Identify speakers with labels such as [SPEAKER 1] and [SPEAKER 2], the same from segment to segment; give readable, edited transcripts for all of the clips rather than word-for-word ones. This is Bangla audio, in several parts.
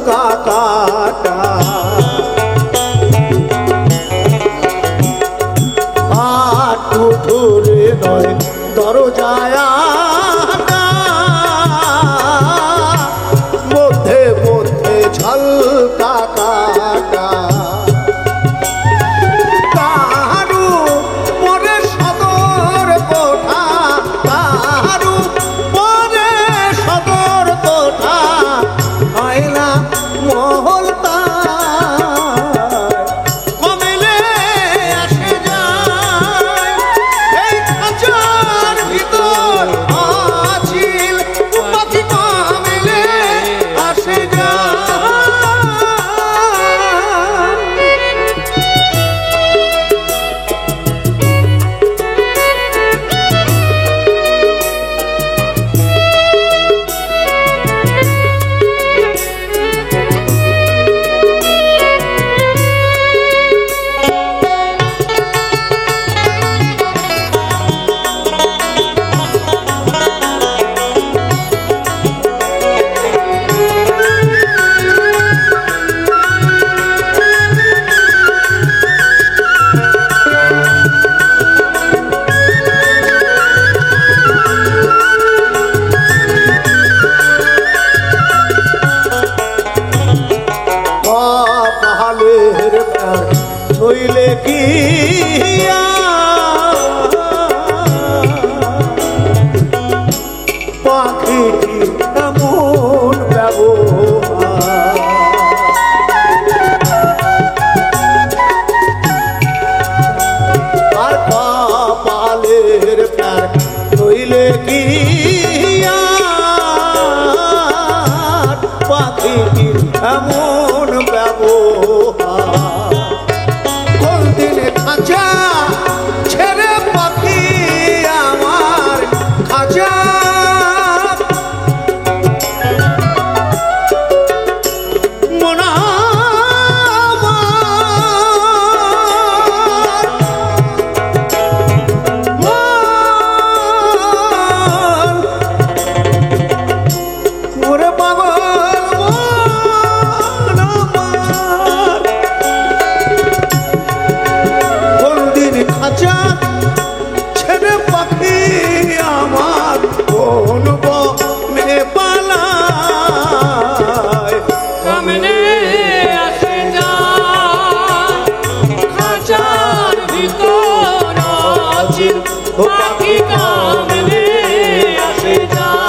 [SPEAKER 1] কাটা আটুরে নয় দরজায় মধ্যে মধ্যে ঝলকা কাটা তাহারু পরে সদর কোঠা তাহারু পরে সদর কোঠা হয় না মহল কমেলে আসে যায় এই খাঁচার ভিতর আছিল পাখি কমেলে আসে যায় হইলে কি পাখিটি এমন ব্যবহার আর কপালের প্যার হইলে কি পাখিটি এমন ব্যবহার খাঁচা ছেড়ে পাখি আমার খাঁচা মনা ওরে পাগল খাঁচা ছেড়ে পাখি আমার কোন বনে পালায়
[SPEAKER 2] কমনে আসে যায় খাঁচার ভিতর আছিল পাখি কমনে আসে যায়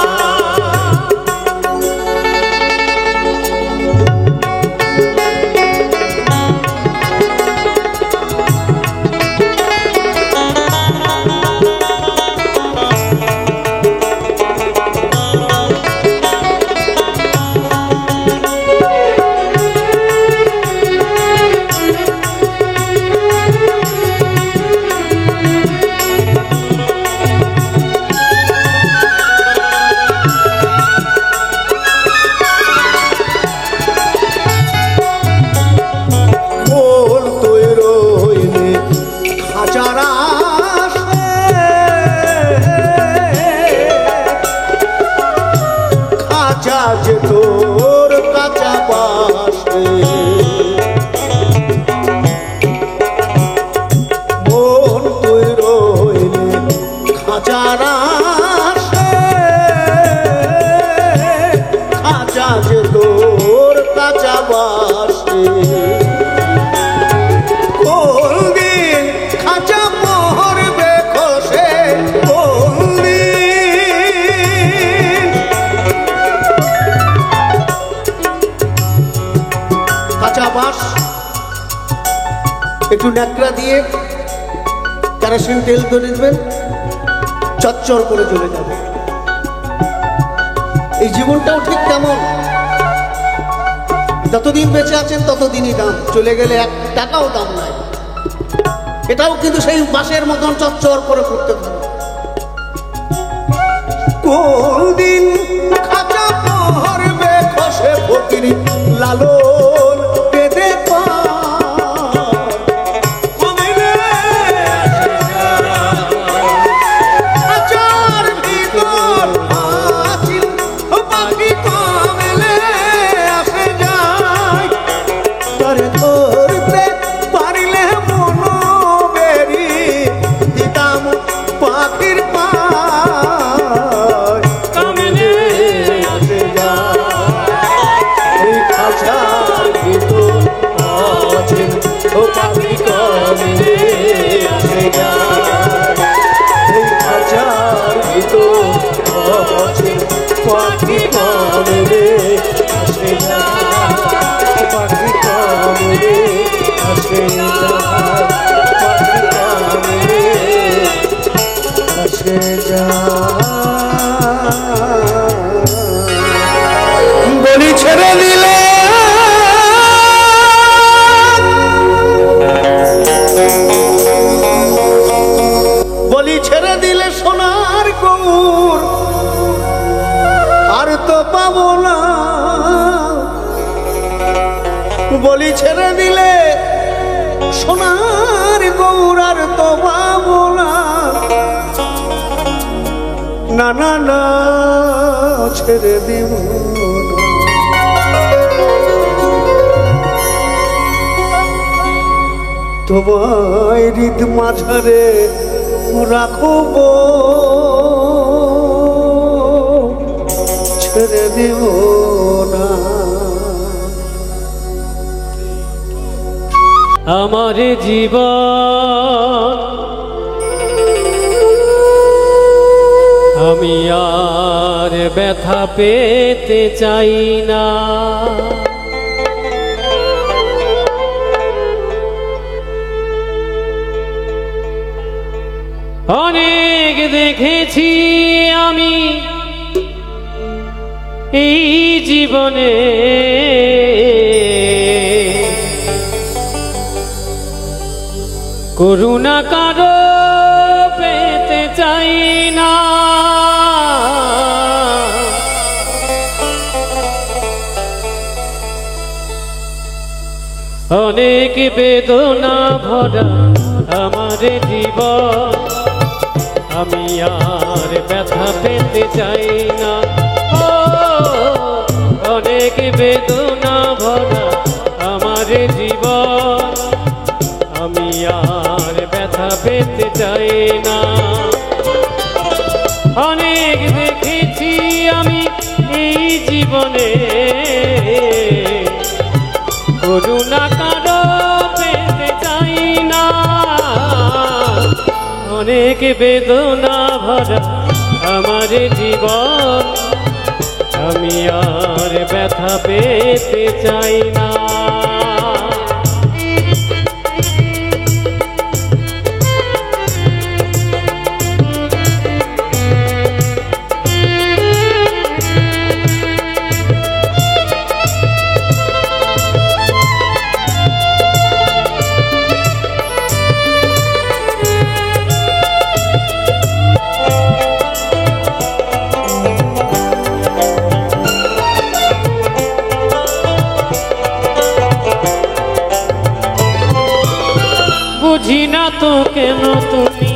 [SPEAKER 1] যে তোর কাঁচা পাশে মন তুই রইলে খাঁচার আসে খাঁচা যে তোর কাঁচা পাশে কোনদিন খাঁচা পড়বে খসে একটু ন্যাকড়া দিয়ে কেরোসিন তেল করে দেবেন চচ্চর করে চলে যাবে এই জীবনটাও ঠিক তেমন যতদিন বেঁচে আছেন ততদিনই দাম চলে গেলে 1 টাকাও দাম নাই এটাও কিন্তু সেই বাঁশের মতন চচ্চর করে করতে হবে কোনদিন খাঁচা পড়বে খসে ফকির লালন পেদে পাখি কমেলে আসে যায়
[SPEAKER 2] রে আসে যায়, পাখি কান রে আসে যায়, পাখি কান রে আসে যায়।
[SPEAKER 1] বলি ছেড়ে দিলে বলি ছেড়ে দিলে সোনার গৌর আর তো পাবো না, বলি ছেড়ে দিলে সোনার গৌর আর তো পাবো না, না না না ছেড়ে দিব না। তোমায় হৃদ মাঝারে রাখব, ছেড়ে দিব না।
[SPEAKER 2] আমার জীবন আমি আর ব্যথা পেতে চাই না, অনেক দেখেছি আমি এই জীবনে, করুণা কারো পেতে চাই না, অনেক বেদনা ভরা আমার জীবন আমি আর ব্যথা পেতে চাই না, অনেক বেদনা ভরা আমার জীবন আমি আর ব্যথা পেতে চাই না, অনেক দেখেছি আমি এই জীবনে করুণা কারো পেতে চাই না, অনেক বেদনা ভরা আমার জীবন আমি আর ব্যথা পেতে চাই না। বুঝি না তো কেন তুমি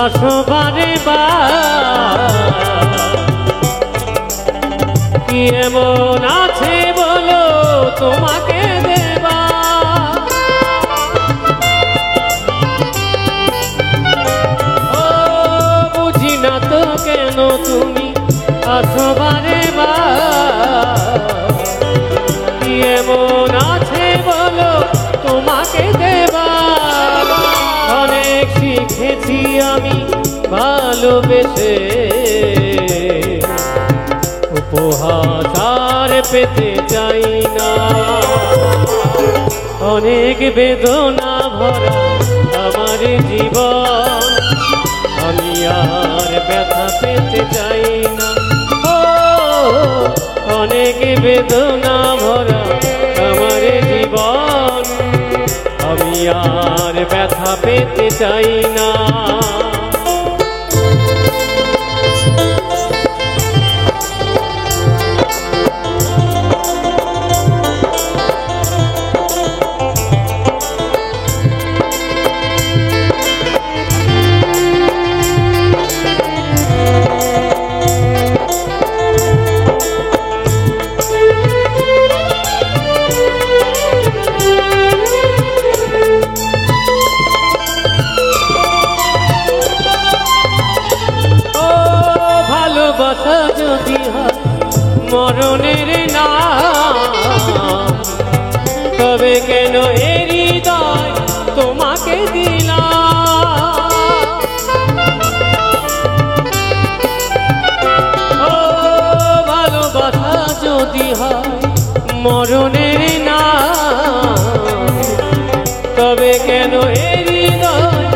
[SPEAKER 2] আসো বারে বার, কি এমন আছে বলো তোমাকে দেবা, ও বুঝি না তো কেন তুমি আসো বারে বার, কি এমন আছে বলো তোমাকে দেবা, অনেক শিখেছি আমি ভালোবেসে উপহার আর পেতে চাই না, অনেক বেদনা ভরা আমার জীবন আমি আর ব্যথা পেতে চাই না, অনেক বেদনা ভরা আমার জীবন আমি আর ব্যথা পেতে চাই না। ভালোবাসা যদি হয় মরণের নাম, তবে কেন এ হৃদয় তোমাকে দিলাম, ও ভালোবাসা হয় মরণের না, তবে কেন এই হৃদয়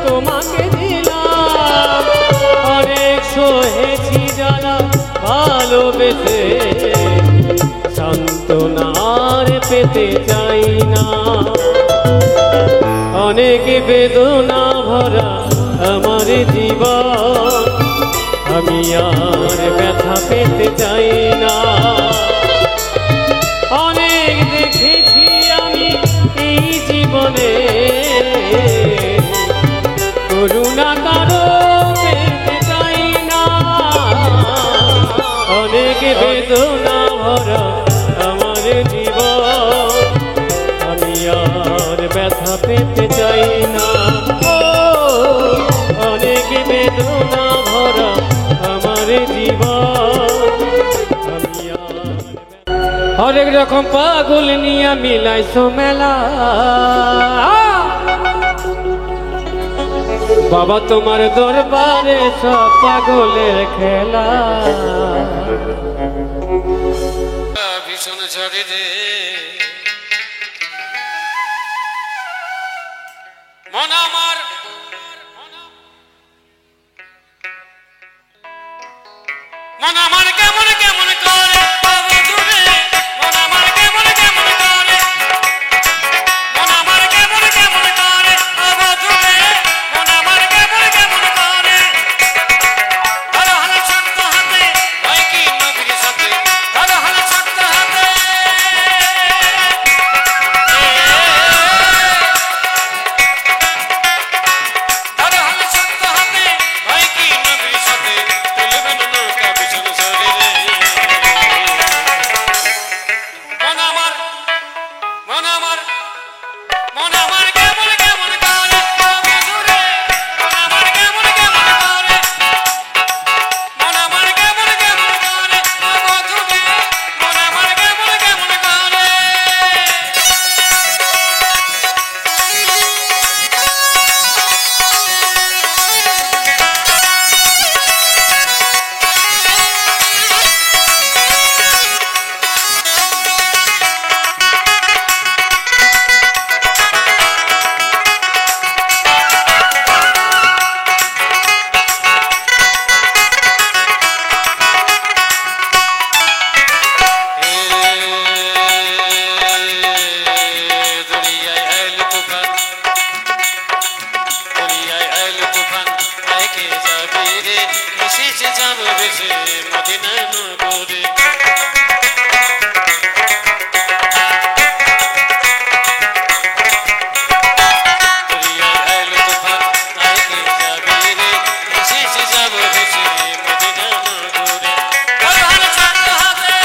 [SPEAKER 2] তোমাকে দিলাম। অনেক সহেছি যারা ভালোবেসে, সান্ত্বনার পেতে চাই না। অনেক বেদনা ভরা আমার জীবন, আমি আর ব্যথা পেতে চাই না। অনেক দেখেছি আমি এই জীবনে, করুণা কারো পেতে চাই না। অনেক বেদনা ভরা আমার জীবন, আমি আর ব্যথা পেতে চাই না। অনেক বেদনা ভরা আমার জীবন, আমি হরেক রকম পাগল নিয়ে মিলাইছো মেলা। বাবা তোমার দরবারে সব পাগলের খেলা। ভীষণ ঝড়ে রে মন আমার, মন আমার কেমন কেমন করে দূরে, মন আমার কেমন কেমন করে, মন আমার কেমন কেমন করে দূরে, মন আমার কেমন কেমন করে। ধরো হাল শক্ত হাতে হয় কি নবীর সাথে, ধরো হাল শক্ত হাতে। ধরো হাল শক্ত হাতে হয় কি নবীর সাথে, তুলবেন নৌকা ভীষণ ঝড়ে রে। মন আমার, মন আমার, মন আমার কেমন কেমন করে দূরে, মন আমার কেমন কেমন করে, মন আমার কেমন কেমন করে দূরে, মন আমার কেমন কেমন করে। দুনিয়ায় আইল তুফান, দুনিয়ায় আইল তুফান, আইকে যাবে রে, মিশে যাবে ভেসে মদিনা নগরে। দুনিয়ায় আইল তুফান, আইকে যাবে রে, মিশে যাবে ভেসে মদিনা নগরে। ধরো হাল শক্ত হাতে,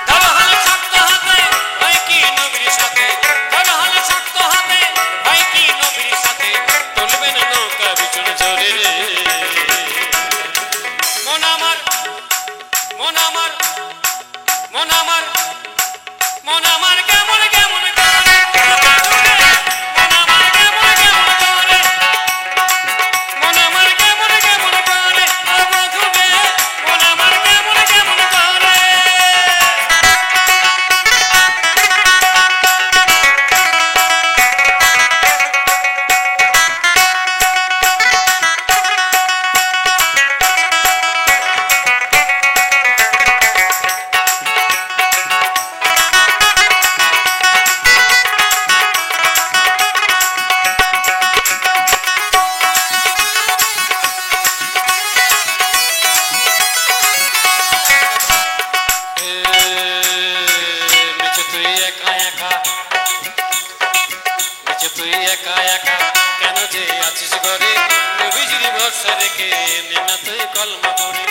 [SPEAKER 2] ধরো হাল শক্ত হাতে হয় কি নবীর সাথে, ধরো হাল শক্ত হাতে হয় কি নবীর সাথে, তুলবেন নৌকা ভীষণ ঝড়ে রে। মন আমার, মন আমার, মন আমার, মন আমার কেমন কেমন করে দূরে, মন আমার কেমন কেমন করে, মন আমার কেমন কেমন করে দূরে, মন আমার কেমন কেমন করে। নিচে তুই একা একা, নিচে তুই একা একা, কেন যে আছিস ঘরে, নবীজির ভরসা রেখে নে না তুই কলমা পড়ে।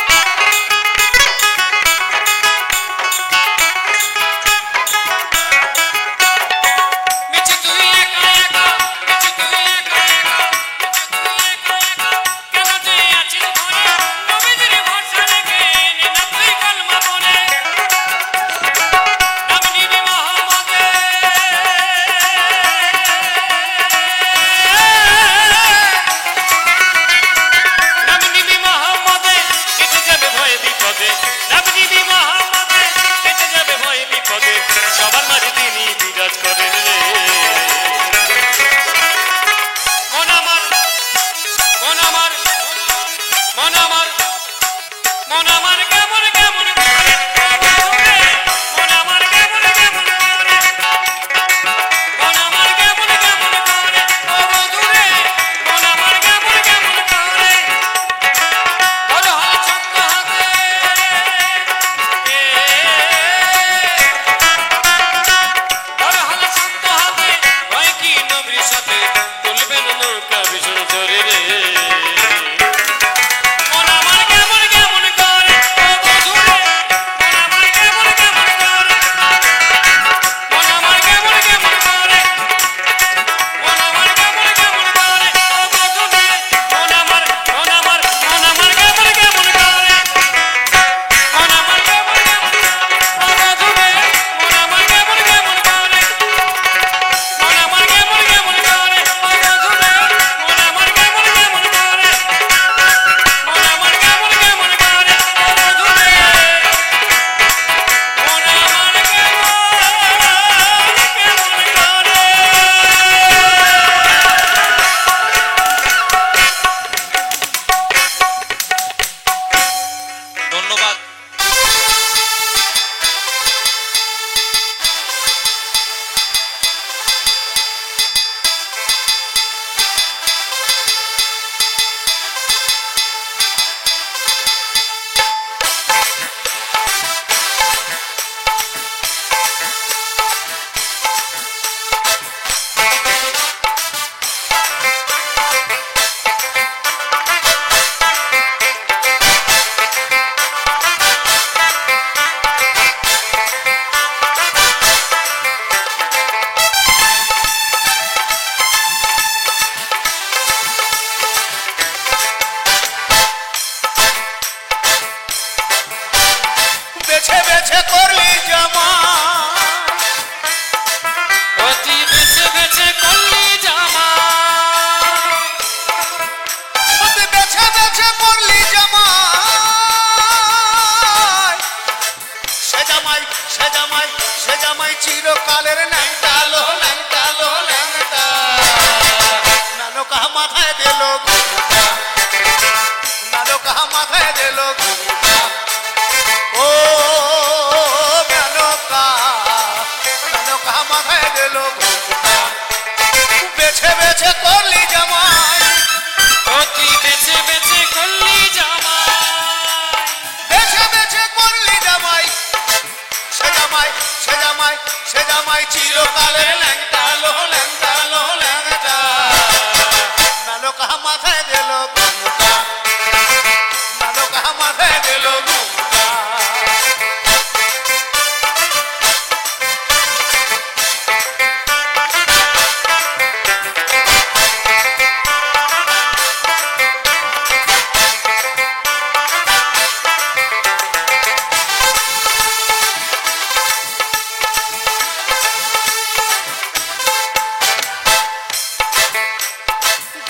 [SPEAKER 2] নিচে তুই একা একা, নিচে তুই একা একা, নিচে তুই একা একা, কেন যে আছিস ঘরে, নবীজির ভরসা রেখে নে না তুই কলমা পড়ে। নাম নিবি মোহাম্মদের,
[SPEAKER 3] বেছে করলি জামা
[SPEAKER 2] ও তুই বেছে বেছে করলি জামা
[SPEAKER 3] তুই বেছে বেছে করলি জামা সে জামাই সে জামাই সে জামাই চিরকালের ন্যাংটালো ন্যাংটালো ন্যাংটা নানো কাহা মাথায় দিল ঘুমটা নানো কাহা মাথায় দিল ঘুমটা ও নানো কাহা মাথায় দিল ঘুমটা বেছে বেছে করলি জামাই
[SPEAKER 2] ও তুই বেছে বেছে করলি জামা
[SPEAKER 3] বেছে বেছে করলি জামাই সে জামাই সে জামাই সে জামাই চিরকালের ল্যাংটালো ল্যাংটালো ল্যাংটা নালো কাহা মাথায় দিল ঘুমটা নালো কাহা মাথায় দিল ঘুমটা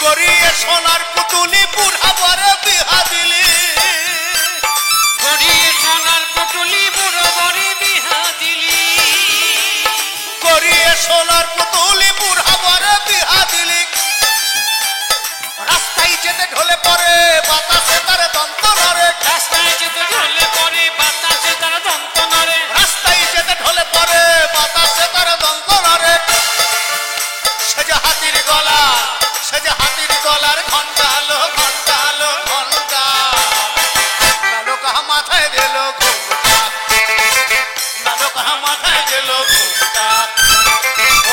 [SPEAKER 3] গড়িয়ে সোনার পুতুলি বুড়া বরে বিহা দিলি
[SPEAKER 2] গড়িয়ে সোনার পুটুলি বুড়ো বরে বিহা দিলি
[SPEAKER 3] গড়িয়ে সোনার পুতুলি বুড়া বরে বিহা দিলি রাস্তায় যেতে ঢলে পড়ে বাতাসে তার দন্ত নড়ে
[SPEAKER 2] রাস্তায় যেতে ঢলে পরে বাতাসে তার দন্ত নড়ে
[SPEAKER 3] রাস্তায় যেতে ঢলে পড়ে বাতাসে তার দন্ত নড়ে সে যে হাতির গলা সে যে হাতির গলার ঘন্টা আলো ঘন্টা আলো ঘন্টা নালো কাহা মাথায় দিল ঘুমটা নালো কাহা মাথায় দিল ঘুমটা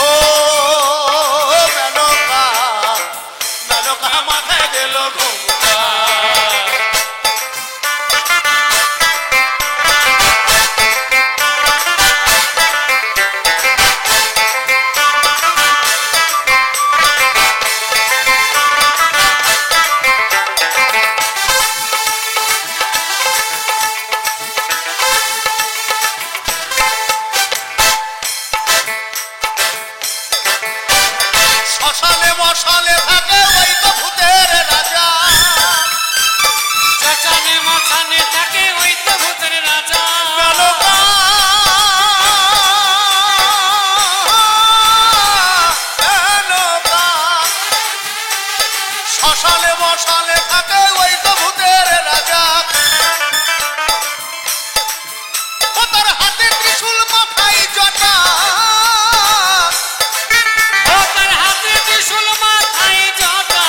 [SPEAKER 3] ও নালো কাহা মাথায় দিল ঘুমটা শ্মশানে মশালে থাকে ওই তো ভূতের রাজা
[SPEAKER 2] শ্মশানে মশানে থাকে ওই তো ভূতের রাজা
[SPEAKER 3] নালোকা নালোকা শ্মশানে মশালে থাকে ওই তো ভূতের রাজা ও তার হাতে ত্রিশূল মাথায় জটা
[SPEAKER 2] ও তার হাতে ত্রিশূল মাথায় জটা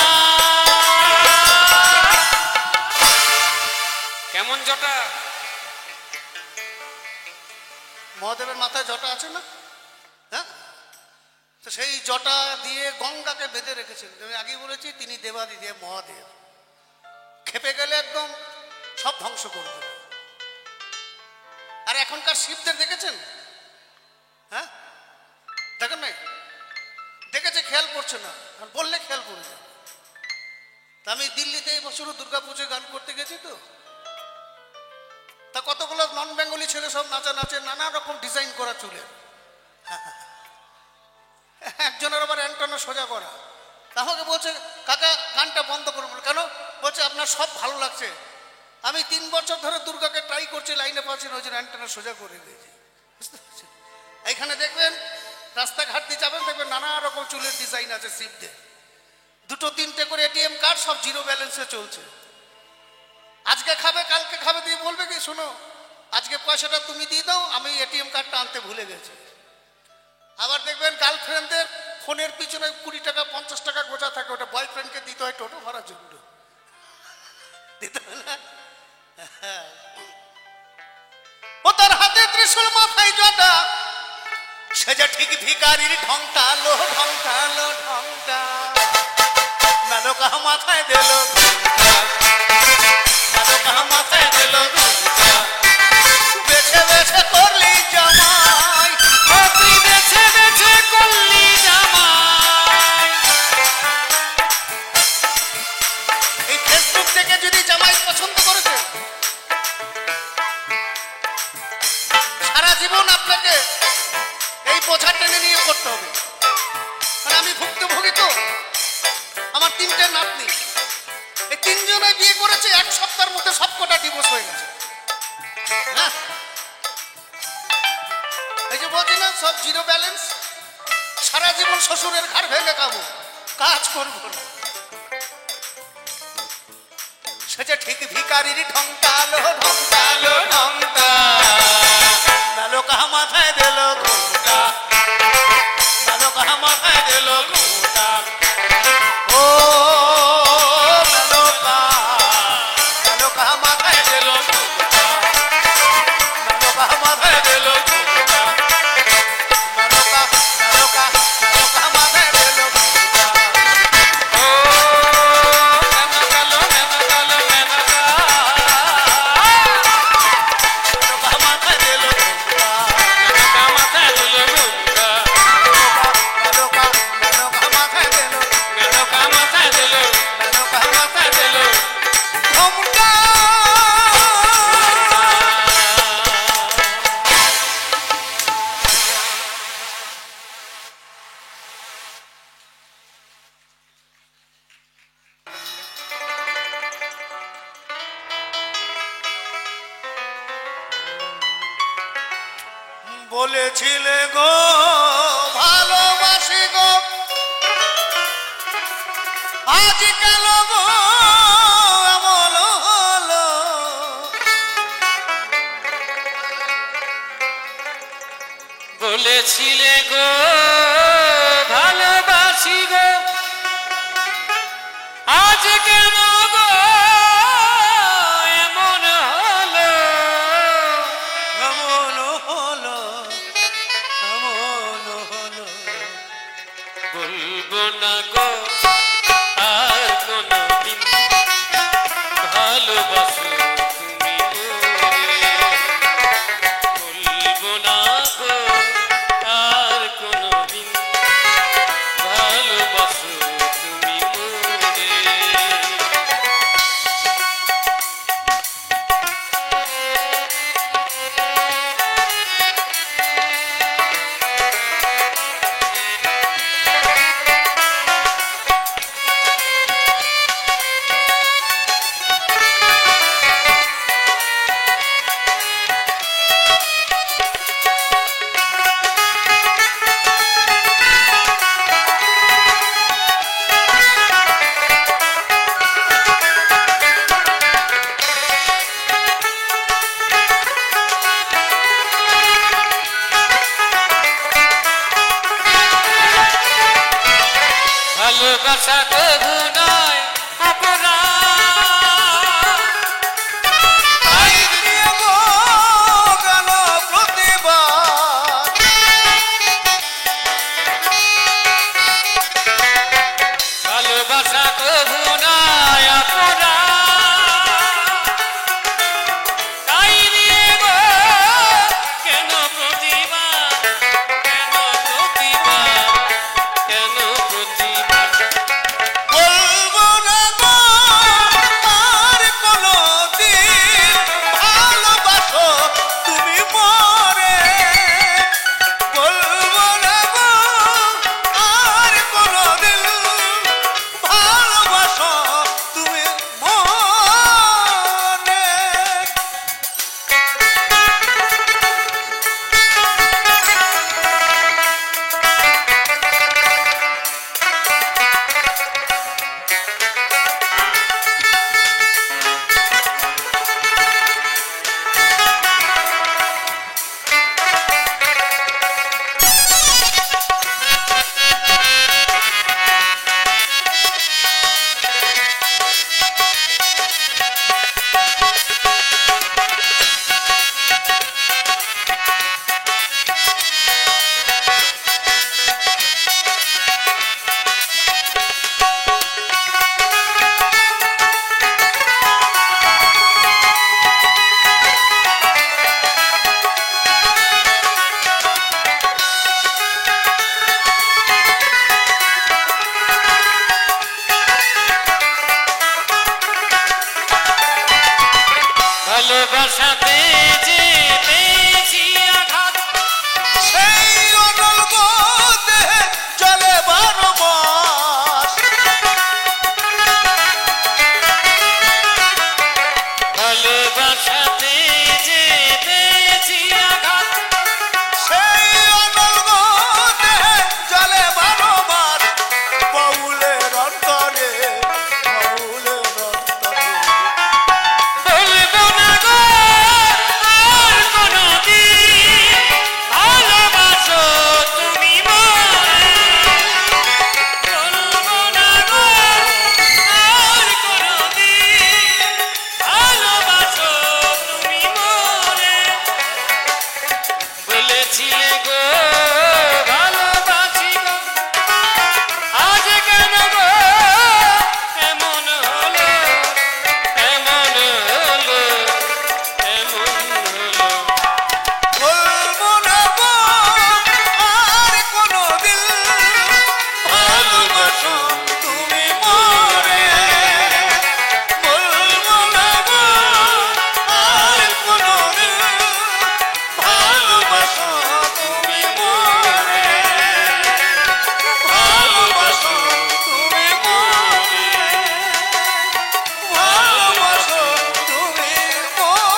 [SPEAKER 2] কেমন জটা
[SPEAKER 1] মহাদেবের মাথায় জটা আছে না? হ্যাঁ, তো সেই জটা দিয়ে গঙ্গাকে বেঁধে রেখেছেন। আমি আগেই বলেছি তিনি দেবাদিদেব মহাদেব। খেপে গেলে একদম সব ধ্বংস করে দেবে। আর এখনকার শিবদের দেখেছেন? হ্যাঁ, দেখেন নাই? দেখেছে, খেয়াল করছে না, আর বললে খেয়াল করে যায়। তা আমি দিল্লিতে এই বছরও দুর্গাপুজোয় গান করতে গেছি, তো তা কতগুলো নন বেঙ্গলি ছেলে সব নাচা নাচে, নানা রকম ডিজাইন করা চুলের। একজনের আবার অ্যান্টানা সোজা করা। তাহলে বলছে, কাকা গানটা বন্ধ করুন। কেন? বলছে আপনার সব ভালো লাগছে। আমি 3 বছর ধরে দুর্গাকে ট্রাই করছি, লাইনে পাচ্ছি না, ওই জন্য অ্যান্টানা সোজা করে দিয়েছি। বুঝতে পারছেন? এইখানে দেখবেন, রাস্তাঘাট দিয়ে যাবেন, দেখবেন নানা রকম চুলের ডিজাইন আছে শিবদের। 2-3টে করে এটিএম কার্ড, সব জিরো ব্যালেন্সে চলছে। আজকে খাবে, কালকে খাবে, দিয়ে বলবে কি, শোনো আজকে পয়সাটা তুমি দিয়ে দাও, আমি এটিএম কার্ডটা আনতে ভুলে গেছি। আবার দেখবেন গার্লফ্রেন্ডদের ফোনের পিছনে 20 টাকা 50 টাকা গোছা থাকে, ওটা বয়ফ্রেন্ডকে দিতে হয় টোটো ভাড়ার জন্য। দিতে হয় না? ও তার হাতে ত্রিশূল মাথায় জটা, সে যে ঠিক ভিখারির ঢংটালো ঢংটালো ঢংটা নালো কাহা মাথায় দিল নালো কাহা মাথায় দিল বেছে বেছে করলি জামাই
[SPEAKER 2] ও তুই বেছে বেছে করলি জামাই
[SPEAKER 1] এই ফেসবুক থেকে যদি জামাই পছন্দ করেছে, তো আমার 3টে নাতনি, এই 3জনে বিয়ে করেছে 1 সপ্তাহের মধ্যে সবকটা ডিভোর্স হয়ে গেছে। হ্যাঁ, এই যে বলছি না সব জিরো ব্যালেন্স, সারা জীবন শ্বশুরের ঘাড় ভেঙে খাবো, কাজ করবো না। সে যে ঠিক ভিকারির ঢংটালো ঢংটালো ঢংটা, নালো কাহা মাথায় দিল ঘুমটা, নালো কাহা মাথায় দিল ঘুমটা। ও নালো কাহা মাথায় দিল ঘুমটা, নালো কাহা মাথায় দিল ঘুমটা, নালো কাহা মাথায় দিল ঘুমটা। ও নালো কালো নালো কালো নালো কাহা মাথায় দিল ঘুমটা, নালো কাহা মাথায় দিল ঘুমটা, নালো কাহা মাথায় দিল, নালো কাহা মাথায় দিল, নালো কাহা মাথায় দিল ঘুমটা। বলেছিলে গো ভালোবাসি গো, আজ কেন গো এমন হলো।
[SPEAKER 2] বলেছিলে গো ভালোবাসি গো, আজ কেন গো এমন হলো।
[SPEAKER 1] এমন হলো, এমন হলো।
[SPEAKER 2] বলবো না গো আর কোনদিন ভালোবাসো তুমি মোরে। বলবো না গো আর কোনদিন ভালোবাসো তুমি মোরে। ভালোবাসা কবু নয় অপরাধ,
[SPEAKER 1] তাই নিয়ে গো কেন প্রতিবাদ।
[SPEAKER 2] ভালোবাসা কবু নয় অপরাধ, তাই নিয়ে গো কেন প্রতিবাদ, কেন প্রতিবাদ, কেন প্রতিবাদ।
[SPEAKER 1] বলবো না গো আর কোনদিন ভালোবাসো তুমি মোরে। বলবো না গো আর কোনদিন ভালোবাসো তুমি মোরে।
[SPEAKER 2] ভালোবাসাতে যে পেয়েছি আঘাত,
[SPEAKER 1] সেই অনল গো দেহে
[SPEAKER 3] চলে 12 মাস।
[SPEAKER 2] ভালোবাসাতে যে পেয়েছি আঘাত,
[SPEAKER 3] সেই অনল গতে চলে 12 মাস। বাউলের অন্তরে, বাউলের অন্তরে
[SPEAKER 2] বলবো না গো আর কোনদিন ভালোবাসো তুমি মোরে। বলবো না গো আর কোনদিন ভালোবাসো তুমি মোরে। বলেছিলে গো ভালোবাসি গো, আজ কেন গো এমন হলো, এমন হলো, এমন হলো।
[SPEAKER 3] বলবো না গো আর কোনদিন ভালোবাসো তুমি মোরে। বলবো না গো আর কোনদিন ভালোবাসো তুমি মোরে। ভালোবাসো তুমি মোরে। ভালোবাসো তুমি মোরে।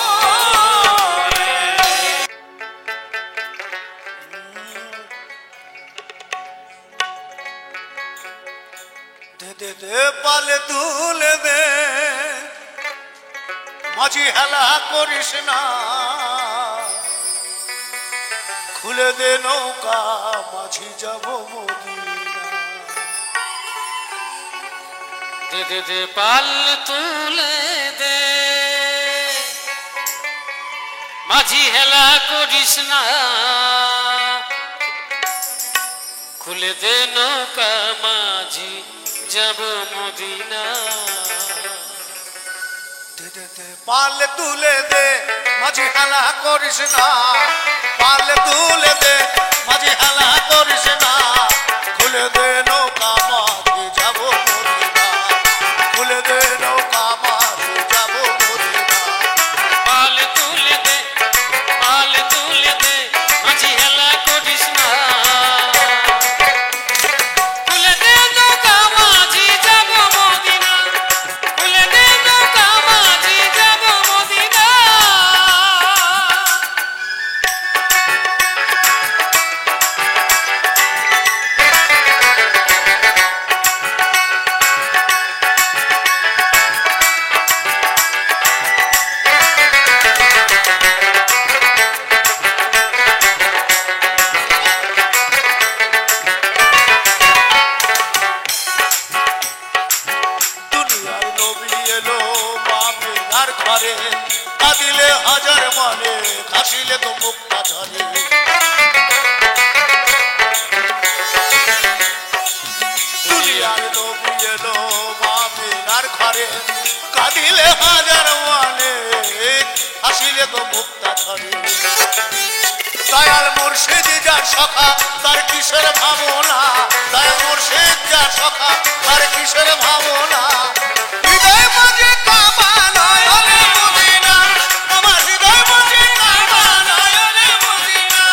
[SPEAKER 3] দে দে দে পালে তুলে দে, মাঝি হেলা করিস না। খুলে দে নৌকা, মাঝি যাব মদিনা।
[SPEAKER 2] দে দে দে পাল তুলে দে, মাঝি হেলা করিস না। খুলে দে নৌকা, মাঝি যাব মদিনা।
[SPEAKER 3] দে দে দে পালে তুলে দে, মাঝি হেলা করিস না। পালে তুলে দে, মাঝি হেলা করিস না। খুলে দে নৌকা, মাঝি যাব মদিনা। খুলে দে নৌকা, মাঝি যাব মদিনা।
[SPEAKER 2] পাল তুলে দে, পাল তুলে দে, মাঝি হেলা করিস না। খুলে দে নৌকা, মাঝি যাব মদিনা। খুলে দে নৌকা, মাঝি যাব মদিনা।
[SPEAKER 3] দুনিয়ার নবী এলো মামিনার ঘরে। কাঁদিলে হাজার মানে, হাসিলে তো মুক্তা ঝরে। দুনিয়ার নবী এলো মামিনার ঘরে। কাঁদিলে হাজার মানে, হাসিলে তো মুক্তা ঝরে। দয়াল মুর্শিদ যার সখা, তার কিসের ভাবনা। দয়াল মুর্শিদ যার সখা, তার কিসের ভাবনা। হৃদয় মাঝে কাবা নয়নে মদিনা, আমার হৃদয় মাঝে কাবা নয়নে মদিনা।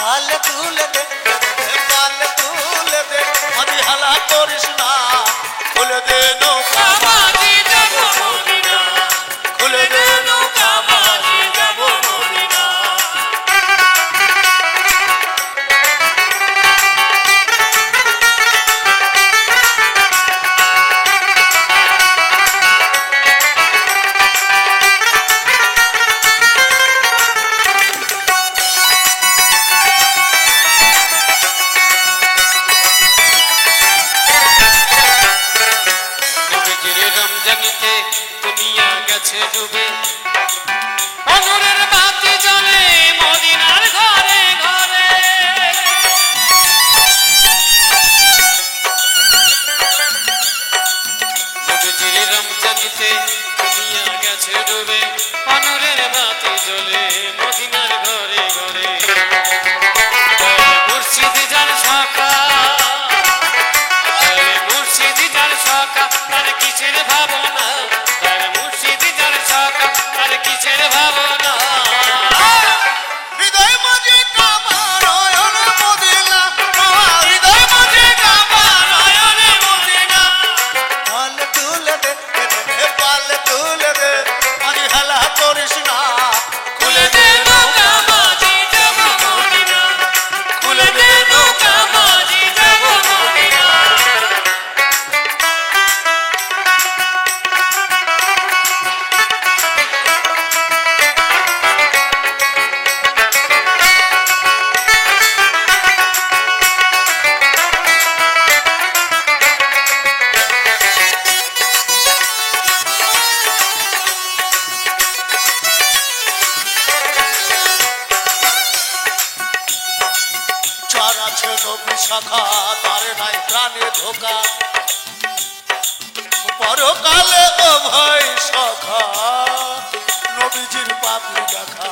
[SPEAKER 3] পাল তুলে দে, পাল তুলে দে, মাঝি হালা করিস না। খুলে দে নৌকা,
[SPEAKER 2] মাঝি যাব মদিনা।
[SPEAKER 3] খুলে দে নৌকা, মাঝি যাব মদিনা।
[SPEAKER 2] নবীজির রমজানিতে দুনিয়া গেছে ডুবে, অনরের বাতি জ্বলে মদিনার ঘরে ঘরে। নবীজির রমজানিতে দুনিয়া গেছে ডুবে, অনরের বাতি জ্বলে মদিনার ঘরে ঘরে। মুর্শিদ যার সখা, মুর্শিদ যার সখা, তার কিসের ভাবনা। তার মুর্শিদ যার সখা, তার কিসের ভাবনা।
[SPEAKER 3] হৃদয় মাঝে কাবা নয়নে মদিনা, আমার হৃদয় মাঝে পাল তুলে দে মাঝি হেলা করিস না
[SPEAKER 2] খুলে দে নৌকা মাঝি যাব মদিনা খুলে দে নৌকা মাঝি যাব মদিনা
[SPEAKER 3] যার আছে নবী শাখা তার নাই প্রাণে ধোকা পরকালে ও ভাই সখা নবীজির পাপি দেখা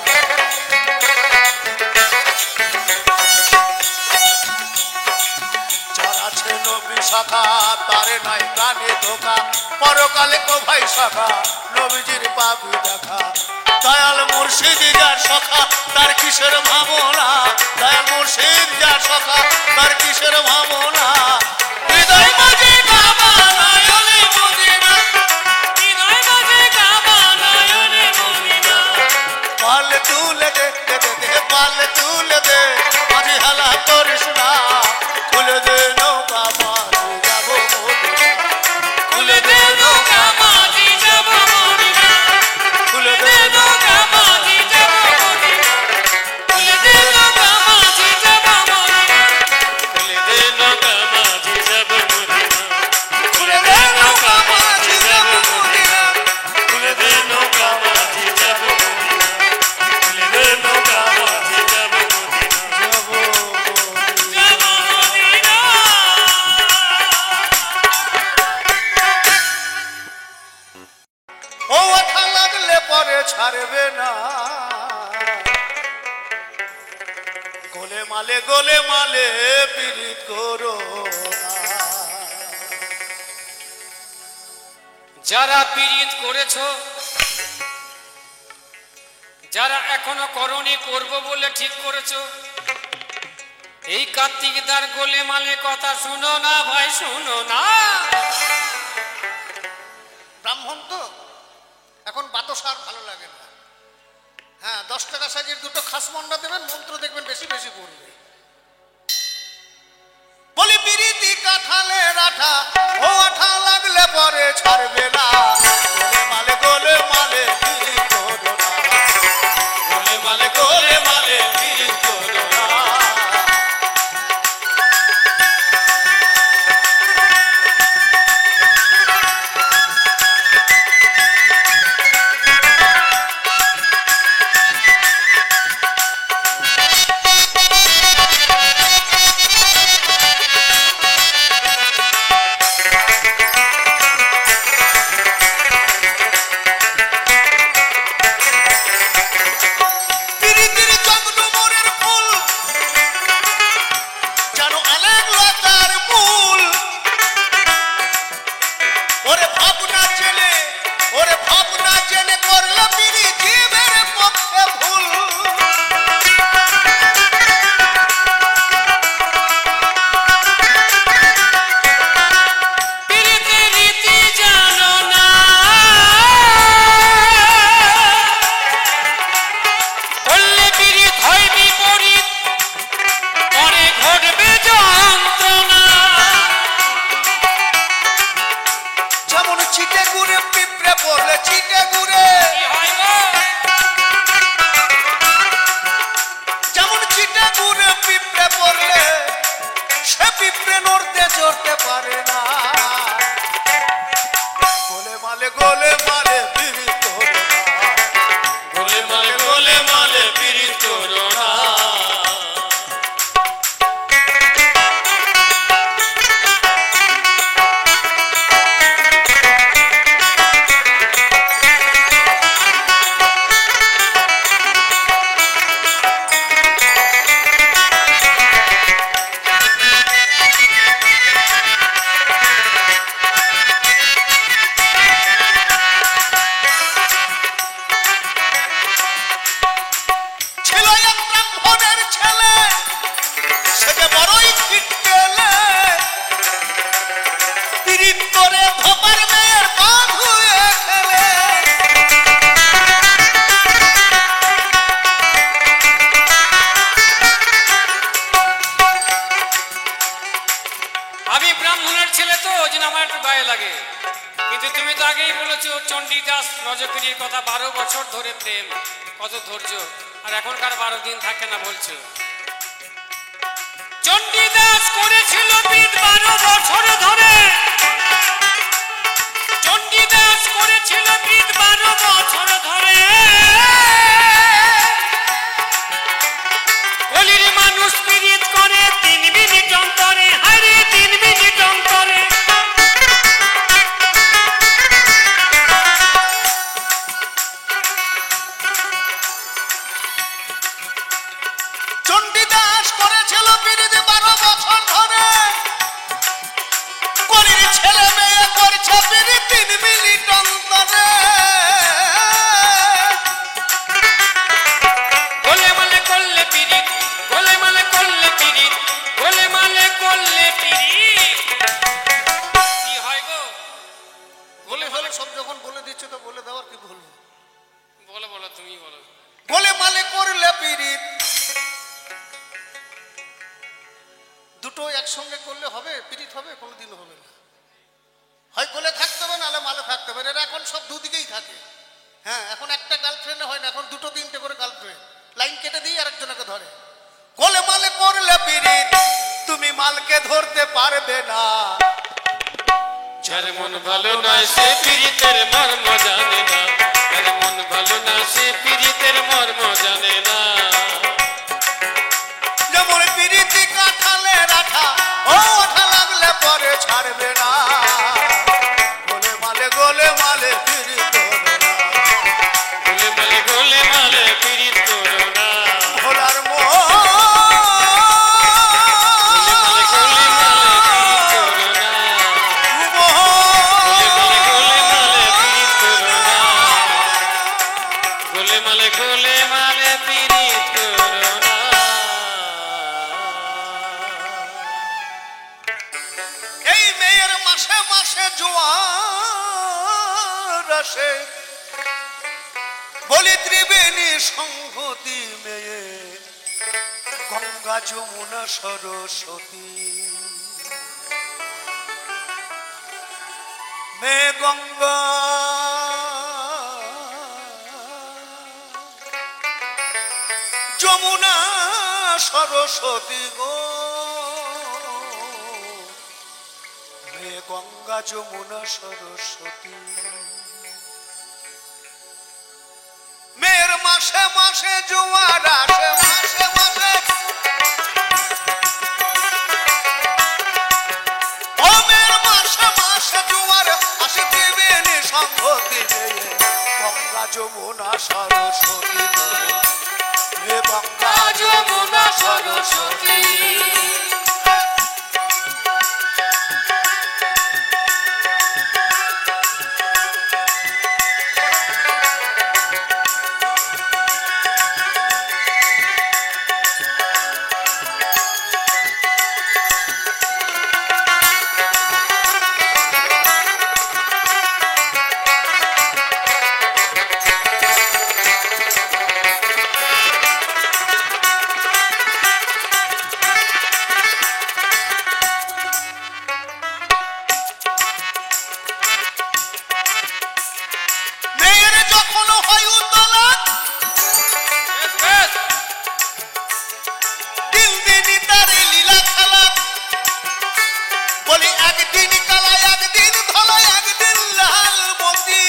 [SPEAKER 3] যার আছে নবী শাখা তার নাই প্রাণে ধোকা পরকালে ও ভাই সখা নবীজির পাপি দেখা দয়াল মুর্শিদ যার সখা তার কিসের ভাবনা দয়াল মুর্শিদ যার সখা তার কিসের ভাবনা হৃদয় মাঝে
[SPEAKER 2] কাবা নয়নে মদিনা হৃদয় মাঝে কাবা নয়নে মদিনা
[SPEAKER 3] পাল তুলে দে দে দে দে পাল তুলে দে মাঝি হেলা করিস না খুলে দে নৌকা মাঝি যাবো মদিনা
[SPEAKER 2] খুলে দে নৌকা মাঝি যাব মদিনা
[SPEAKER 3] খুলে
[SPEAKER 2] খুলে
[SPEAKER 3] দে
[SPEAKER 2] দে নৌকা মাঝি যাব মদিনা খুলে দে নৌকা মাঝি যাব মদিনা খুলে দে নৌকা মাঝি যাব মদিনা খুলে দে নৌকা মাঝি যাব মদিনা খুলে দে নৌকা মাঝি যাব মদিনা খুলে দে নৌকা মাঝি যাব মদিনা
[SPEAKER 3] যাবো মদিনা।
[SPEAKER 2] যাব মদিনা
[SPEAKER 3] ও আঠা লাগলে পরে ছাড়বে না গোলে মালে পীড়িত করো না
[SPEAKER 2] যারা পীড়িত করেছো যারা এখনো করনি করব বলে ঠিক করেছো এই কার্তিক দার গোলে মালে কথা শুনো না ভাই শুনো না
[SPEAKER 1] ব্রাহ্মণ তো এখন বাতাসার ভালো লাগে না। হ্যাঁ 10 টাকা সাইজের দুটো খাস মন্ডা দেবেন, মন্ত্র দেখবেন বেশি বেশি পড়বে।
[SPEAKER 3] বলি পিরিতি কাঠালে রাঠা ও আঠা লাগলে পরে ছাড়বে না গোলে মালে পীড়িত করো না গোলে মালে পীড়িত করো না পিরিতির জগ্ন মোরের ফুল জানো আলেক লতার মূল ওরে ভাবনা জেনে করলো পিরি জীবের পক্ষে ভুল
[SPEAKER 2] পীড়িতে রীতি জানো না করলে পীড়িত হয় বিপরীত পরে ঘটবে যন্ত্রণা
[SPEAKER 3] যেমন চিটে গুড়ে পিঁপড়ে পড়লে চিটে গুড়ে
[SPEAKER 2] কি হয় গো?
[SPEAKER 3] যেমন চিটে গুড়ে পিঁপড়ে পড়লে সে পিঁপড়ে নড়তে চড়তে পারে না গোলে মালে পীড়িত করো না
[SPEAKER 2] গোলে মালে পীড়িত করো না তো আগেই বলেছি ও চণ্ডীদাস রজকিনীর কথা, 12 বছর ধরে প্রেম, কত ধৈর্য, আর এখনকার 12 দিন থাকে না বলছো। চণ্ডীদাস করেছিল বিদ 12 বছর ধরে, চণ্ডীদাস করেছিল বিদ 12 বছর ধরে। কলির মানুষ পীড়িত করে 3 মিনিট অন্তরে, হারে 3 মিনিট অন্তরে।
[SPEAKER 3] চণ্ডীদাস করেছিল বিরোধী 12 বছর ধরে, কলির ছেলে মেয়ে করছে বিরোধী 3 মিনিট অন্তরে।
[SPEAKER 2] গোলেমালে করলে পীড়িত, গোলেমালে করলে পীড়িত, গোলেমালে করলে পীড়িত। কি হয় গো?
[SPEAKER 1] বলে ফেলে সব যখন বলে দিচ্ছে তো বলে দেওয়ার কি বলবো?
[SPEAKER 2] বলো বলো, তুমি বলো।
[SPEAKER 3] গোলে মালে করলে পিরিত,
[SPEAKER 1] দুটো একসঙ্গে করলে হবে? পীড়িত হবে? কোনোদিনও হবে না। হয় গোলে থাকতে হবে নাহলে মালে থাকতে হবে। এরা এখন সব দুদিকেই থাকে। হ্যাঁ, এখন একটা গার্লফ্রেন্ডে হয় না, এখন 2-3টে করে গার্লফ্রেন্ড। লাইন কেটে দিয়ে আরেকজনকে ধরে।
[SPEAKER 3] গোলে মালে করলে পিরিত, তুমি মালকে ধরতে পারবে না।
[SPEAKER 2] যার মন ভালো নয় সে পীড়িতের মর্ম জানে না, যার মন ভালো না সে পীড়িতের মর্ম জানে না।
[SPEAKER 3] যেমন পিরিতি কাঁঠালের আঠা, ও আঠা লাগলে পরে ছাড়বে না। গোলে মালে পিরিত করো না,
[SPEAKER 2] গোলেমালে গোলেমালে পীড়িত করো না।
[SPEAKER 3] ভোলার মোহ
[SPEAKER 2] গোলেমালে গোলেমালে পীড়িত করো না। গোলেমালে গোলেমালে পীড়িত করো না। গোলেমালে গোলেমালে পীড়িত করো না।
[SPEAKER 3] এই মেয়ের মাসে মাসে জোয়ার আসে, বলি ত্রিবেণী সংহতি মেয়ে, গঙ্গা যমুনা সরস্বতী। মেয়ে গঙ্গা যমুনা সরস্বতী গো, মেয়ে গঙ্গা যমুনা সরস্বতী। মেয়ের মাসে মাসে জোয়ার আসে, মাসে মাসে ও মেয়ের মাসে মাসে জোয়ার আসে, ত্রিবেণী সংহতি মেয়ে, গঙ্গা যমুনা সরস্বতী গো, মেয়ে গঙ্গা যমুনা সরস্বতী। মেয়ের যখন হয় উতলা, দিন দিনই তার লীলা খেলা, বলি একদিন কালা একদিন ধলা একদিন লাল মতি।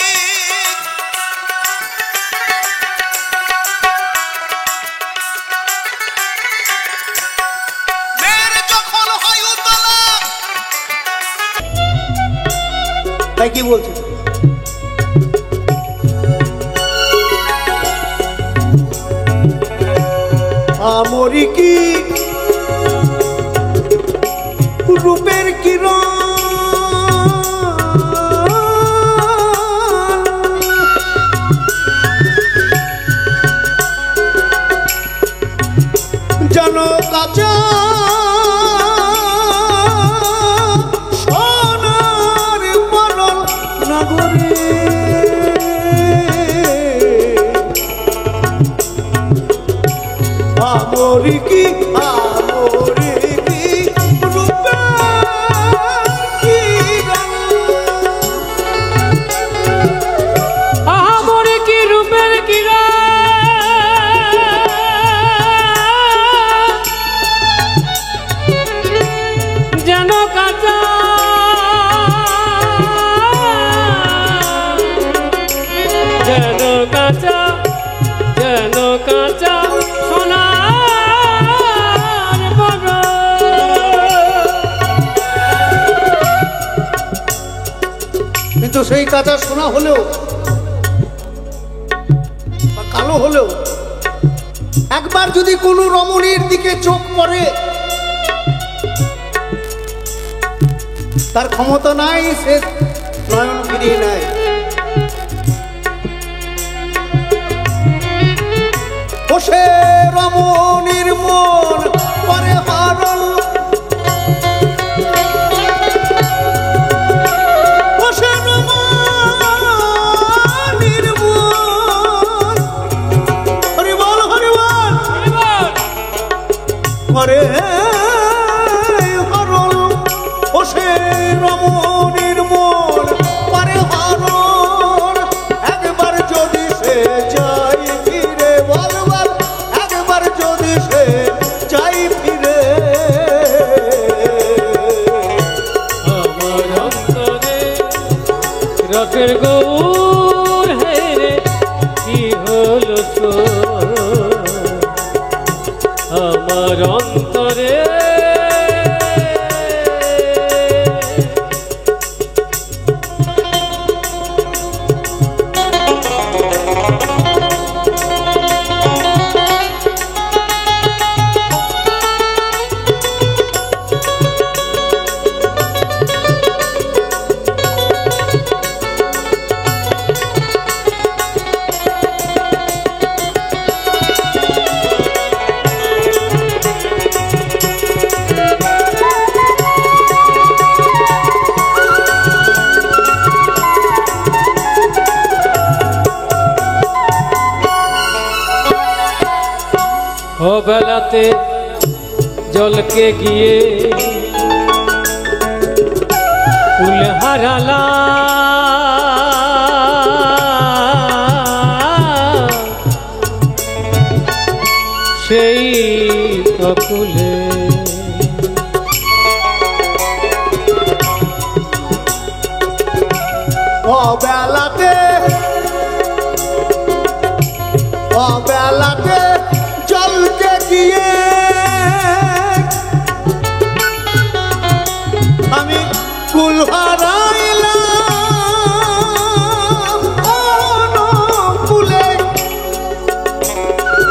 [SPEAKER 3] মেয়ের যখন হয় উতলা,
[SPEAKER 4] তাই কি বলছে? আমরি কি রূপের কিরণ, জানো কাঁচা সোনার বনল নগরে, আমরি কি রূপের
[SPEAKER 2] কাঁচা যেন কাঁচা সোনার বাগান।
[SPEAKER 1] কিন্তু সেই কাঁচা সোনা হলেও বা কালো হলেও একবার যদি কোনো রমণীর দিকে চোখ পড়ে তার ক্ষমতা নাই সে নয়ন ফিরিয়ে নেয়। বসে রমণীর মন করে হরণ, বসে রমণীর মন হরিবল হরিবল করে হরণ, বসে রমণীর মন করে হরণ। একবার যদি সে যাই ফিরে বলবার, একবার যদি সে যাই ফিরে।
[SPEAKER 2] আমার অন্তরে রসের গৌর হেরে কি হলো সো, আমার অন্তরে বেলাতে জলকে গিয়ে কুল হারালা, সেই অকুলে
[SPEAKER 1] অবেলাতে অবেলাতে জলকে গিয়ে আমি কুল হারাইলাম অনুকূলে।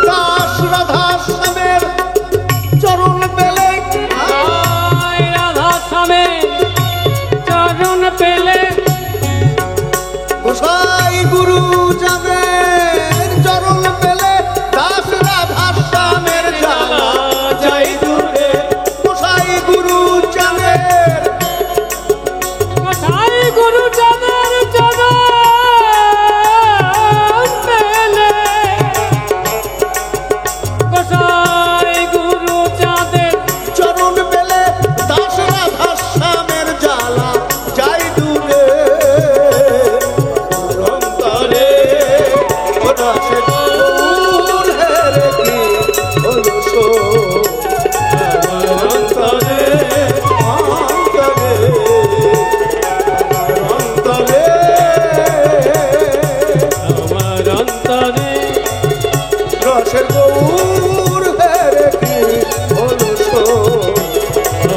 [SPEAKER 1] দাস রাধা শ্যামের চরণ পেলে,
[SPEAKER 2] রাধা স্বামীর চরণ পেলে,
[SPEAKER 1] গোসাই গুরু যাবের চরণ পেলে, দাস রাধা শ্যামের জ্বালা যাই দূরে। গোসাই গুরু যাবের,
[SPEAKER 2] কোথায় গুরু চাঁদের চরণ পেলে, কোথায় গুরু চাঁদের
[SPEAKER 1] চরণ পেলে, দাস রাধা শ্যামের জ্বালা যাই দূরে। অন্তরে দাসের গৌর হেরে কি হলো সো,
[SPEAKER 2] আমার অন্তরে
[SPEAKER 1] অন্তরে অন্তরে
[SPEAKER 2] আমার অন্তরে
[SPEAKER 1] রসের গৌর হেরে কি হলো সো।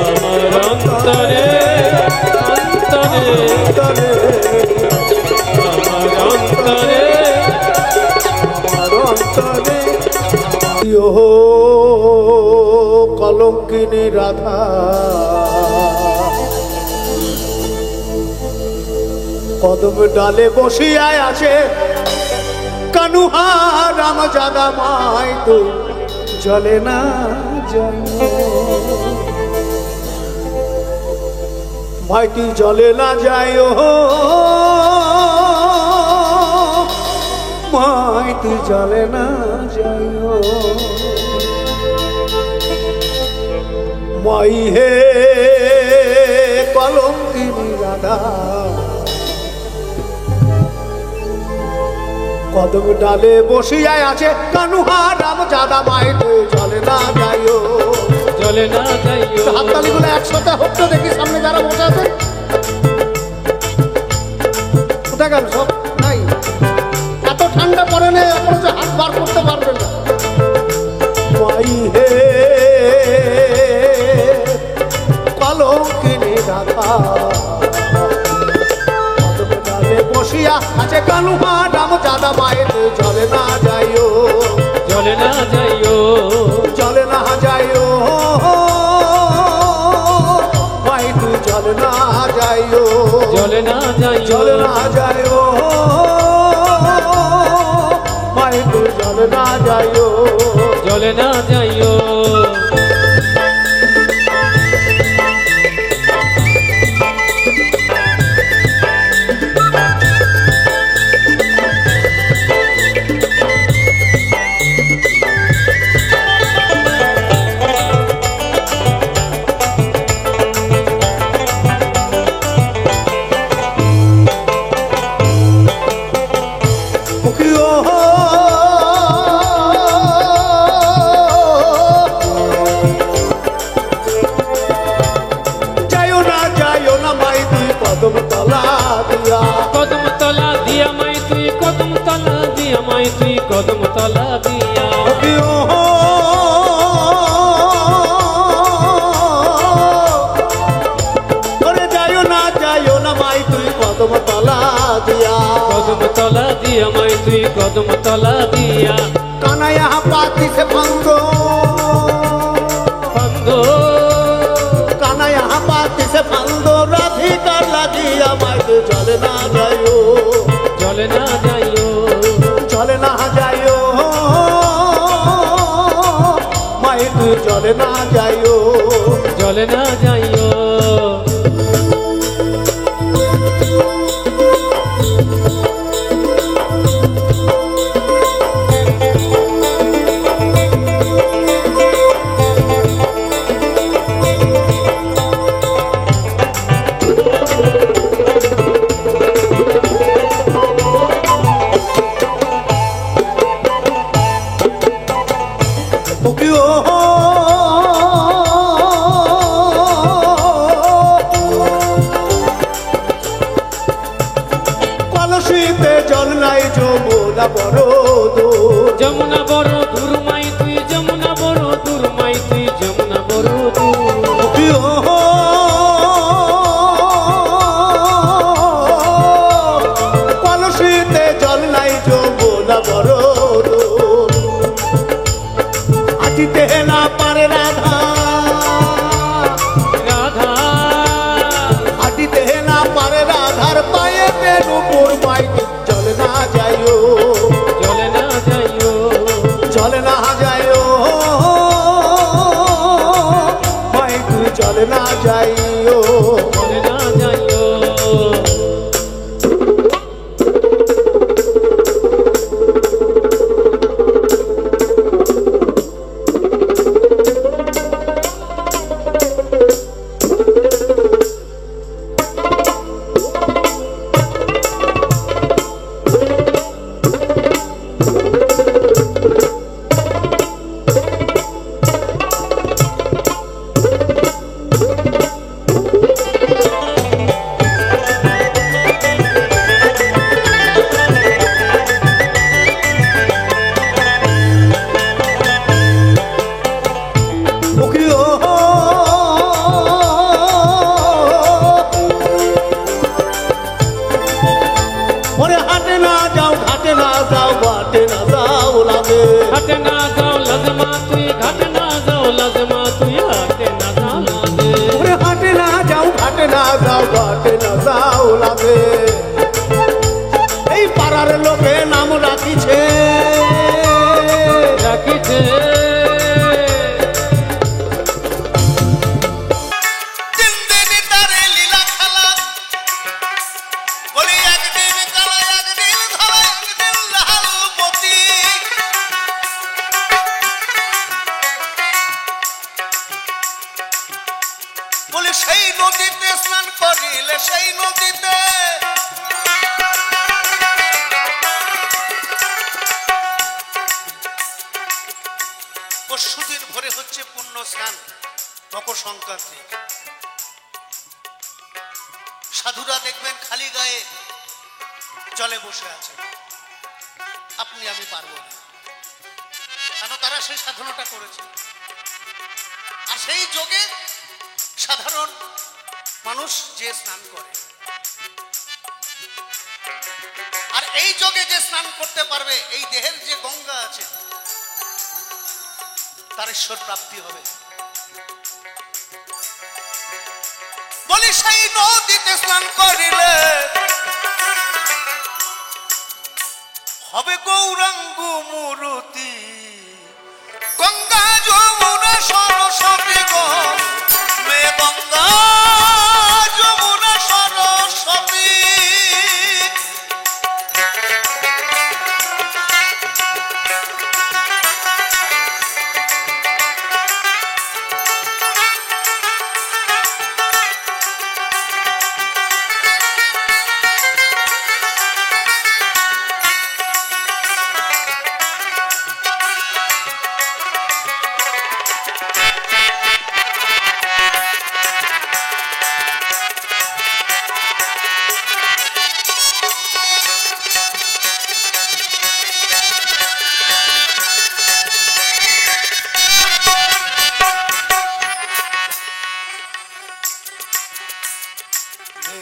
[SPEAKER 2] আমার অন্তরে অন্তরে
[SPEAKER 1] অন্তরে
[SPEAKER 2] আমার অন্তরে
[SPEAKER 1] আমার অন্তরে ও কলঙ্কিনী রাধা, কদম ডালে বসিয়ায় আছে কানুহা রাম জাদা মাই তো জলে না যাই ভাইটি জলে না যায় মাইটি জলে না যায় মাই হে কলঙ্কিনী রাধা, কদম ডালে বসিয়ায় আছে কানুহা রাম জাদা মাই তো জলে না যায়।
[SPEAKER 2] জলে না যাইও,
[SPEAKER 1] হাততালিগুলো একসাথে হচ্ছে দেখি সামনে যারা বসে আছে। কোথায় গেল সব নাই, এত ঠান্ডা
[SPEAKER 4] ঠান্ডা পড়ে নেই, অথচ হাত বার করতে পারবে না। মাই হে কলঙ্কিনী রাখা ডালে বসিয়া আছে কালুমা রাম চাঁদা মায়ের জলে না যাইও,
[SPEAKER 2] জলে না যাইও,
[SPEAKER 4] জলে না যাইও, মাই তুই জলে না যাইও,
[SPEAKER 2] জলে না যাইও,
[SPEAKER 4] জলে না যাইও, মাই তুই জলে না যাইও।
[SPEAKER 2] জলে না যাইও।
[SPEAKER 4] যাইও না যাইও না মাই তুই কদম তলা দিয়া,
[SPEAKER 2] কদম তলা দিয়া মাই তুই, কদম তলা দিয়া মাই তুই, কদম তলা দিয়া।
[SPEAKER 4] ওরে যাইও না মাই তুই কদম তলা দিয়া,
[SPEAKER 2] কদম তলা দিয়া মাই তুই, কদম তলা দিয়া।
[SPEAKER 4] কানাইয়া পাতি সে ভঙ্গ,
[SPEAKER 2] বন্ধ
[SPEAKER 4] কানাইয়া পাতি সে ভঙ্গ, রাধিকার লাগিয়া মাই তুই জলে না যাইও,
[SPEAKER 2] জলে না যাইও,
[SPEAKER 4] জলে না যাইও, মাই তুই জলে না যাইও।
[SPEAKER 2] জলে না যাইও।
[SPEAKER 4] কলসিতে জল নাই যমুনা বড় দূর,
[SPEAKER 2] যমুনা বড় দূর মাই তুই, যমুনা বড় দূর মাই তুই, যমুনা বড় দূর।
[SPEAKER 4] কলসিতে জল নাই যমুনা বড় দূর, আসিতে না পারে রাধা,
[SPEAKER 2] রাধা
[SPEAKER 4] আসিতে না পারে রাধার পায়ে নুপুর মাই জলে না যাইও,
[SPEAKER 2] জলে না যাইও,
[SPEAKER 4] জলে না যাইও, মাই তুই জলে না যাইও।
[SPEAKER 2] জলে না যাইও।
[SPEAKER 4] ওরে হাটে না যাও, ঘাটে না যাও, ঘাটে না যাও লাগে,
[SPEAKER 2] ঘাটে না যাও লাজমা তুই, ঘাটে না যাও লাজমা তুই, হাটে না যাও লাজে।
[SPEAKER 4] ওরে হাটে না যাও, ঘাটে না যাও, ঘাটে না যাও লাগে। এই পাড়ার লোকে নাম রাখিছে,
[SPEAKER 2] রাখিছে
[SPEAKER 3] দিন দিন তারে লীলা খেলা, বলি একদিন কালা একদিন ধরা একদিন লাল মতি। বলি সেই নদীতে স্নান করিলে সেই নদীতে পরশুদিন ভোরে হচ্ছে পুণ্য স্নান, মকর সংক্রান্তি। সাধুরা দেখবেন খালি গায়ে জলে বসে আছে।
[SPEAKER 1] আপনি আমি পারবো না, কেন তারা সেই সাধনাটা করেছে। আর সেই যোগে সাধারণ মানুষ যে স্নান করে, আর এই যোগে যে স্নান করতে পারবে, এই দেহের যে গঙ্গা আছে তার ঈশ্বর প্রাপ্তি হবে। বলি সেই নদীতে স্নান করিলে হবে গৌরাঙ্গ মূরতি, গঙ্গা যমুনা সরস্বতী গো মে গঙ্গা যমুনা সরস্বতী।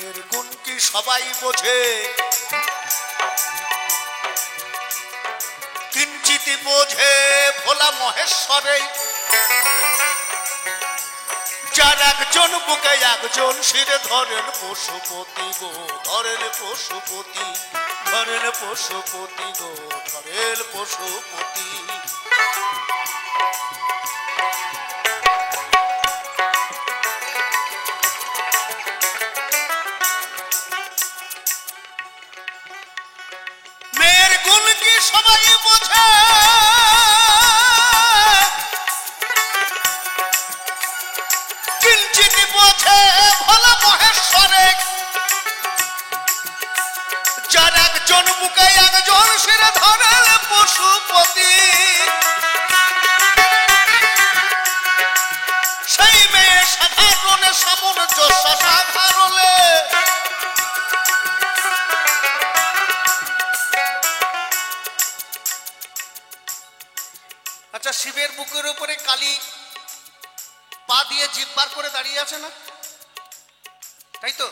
[SPEAKER 1] এর গুণ কি সবাই বোঝে, কিঞ্চিত বোঝে ভোলা মহেশ্বরে, যার একজন বুকে একজন শিরে ধরেন পশুপতি গো, ধরেন পশুপতি, ধরেন পশুপতি গো, ধরেন পশুপতি। মেয়ের গুণ কি সবাই বোঝে, কিঞ্চিত বোঝে ভোলা মহেশ্বরে, যার একজন বুকে একজন শিরে ধরেন পশুপতি। সেই মেয়ে সাধারণে সামঞ্জস্য সাধারণে, আচ্ছা শিবের বুকের উপরে কালী পা দিয়ে জিভ বার করে দাঁড়িয়ে আছে না, তাই তো?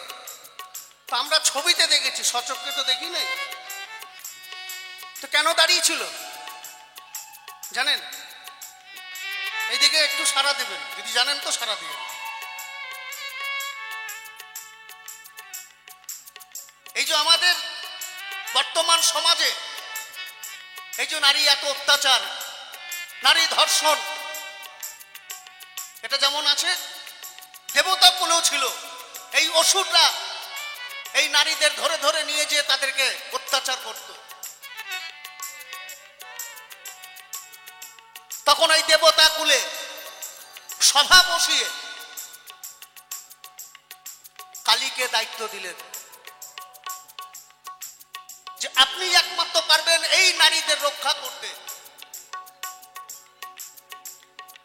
[SPEAKER 1] তো আমরা ছবিতে দেখেছি, সচক্ষে তো দেখি নাই। তো কেন দাঁড়িয়েছিল জানেন? এইদিকে একটু সাড়া দেবেন, যদি জানেন তো সাড়া দিবেন। এই যে আমাদের বর্তমান সমাজে এই যে নারী এত অত্যাচার, নারী ধর্ষণ, এটা যেমন আছে দেবতা কুলেও ছিল। এই অসুররা এই নারীদের ধরে ধরে নিয়ে যেয়ে তাদেরকে অত্যাচার করত। তখন এই দেবতা কুলে সভা বসিয়ে কালীকে দায়িত্ব দিলেন যে আপনি একমাত্র পারবেন এই নারীদের রক্ষা করতে।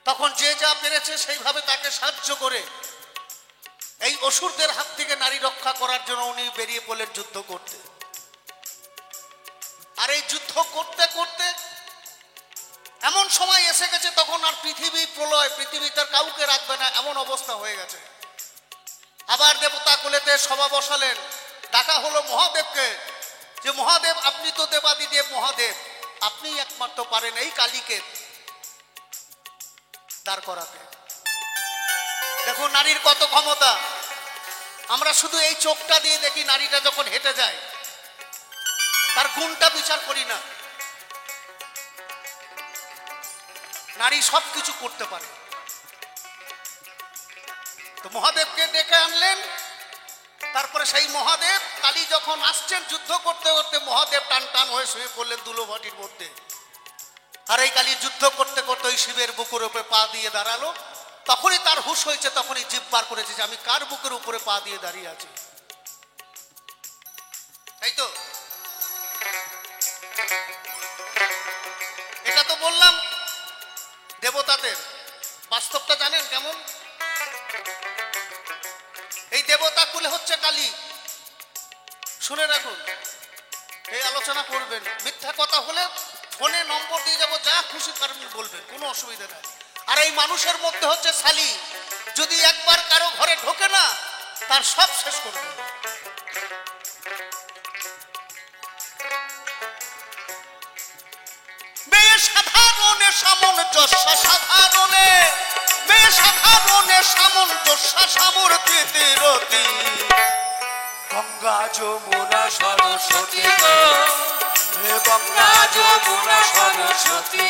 [SPEAKER 1] তখন যে যা পেরেছে সেইভাবে তাকে সাহায্য করে এই অসুরদের হাত থেকে নারী রক্ষা করার জন্য উনি বেরিয়ে পড়লেন যুদ্ধ করতে। আর এই যুদ্ধ করতে করতে এমন সময় এসে গেছে তখন আর পৃথিবী প্রলয়, পৃথিবী তার কাউকে রাখবে না, এমন অবস্থা হয়ে গেছে। আবার দেবতা কুলেতে সভা বসালেন, ডাকা হলো মহাদেবকে যে মহাদেব আপনি তো দেবাদিদেব মহাদেব, আপনি একমাত্র পারেন এই কালীকে দাঁড় করাতে। দেখো নারীর কত ক্ষমতা। আমরা শুধু এই চোখটা দিয়ে দেখি, নারীটা যখন হেঁটে যায় তার গুণটা বিচার করি না। নারী সবকিছু করতে পারে। তো মহাদেবকে ডেকে আনলেন, তারপরে সেই মহাদেব কালী যখন আসছেন যুদ্ধ করতে করতে মহাদেব টান টান হয়ে শুয়ে পড়লেন দুলোভাটির মধ্যে। আর এই কালী যুদ্ধ করতে করতে ওই শিবের বুকের উপরে পা দিয়ে দাঁড়ালো। তখনই তার হুঁশ হয়েছে, তখনই জিভ বার করেছে যে আমি কার বুকের উপরে পা দিয়ে দাঁড়িয়ে আছি। তাই তো? এটা তো বললাম দেবতাদের, বাস্তবটা জানেন কেমন? এই দেবতা কুলে হচ্ছে কালী। শুনে রাখুন, এই আলোচনা করবেন। মিথ্যা কথা হলে ফোনে নম্বর দিয়ে যাবো, যা খুশি পারবেন বলবেন, কোনো অসুবিধা নাই। আর এই মানুষের মধ্যে হচ্ছে শালি, যদি একবার কারো ঘরে ঢোকে না তার সব শেষ করবে। মেয়ে সাধারণে সামঞ্জস্য সাধারণে, মেয়ে সাধারণে সামঞ্জস্য সামর্থ্যে রতি,
[SPEAKER 3] গঙ্গা যমুনা সরস্বতী গো, হে গঙ্গা যমুনা সরস্বতী।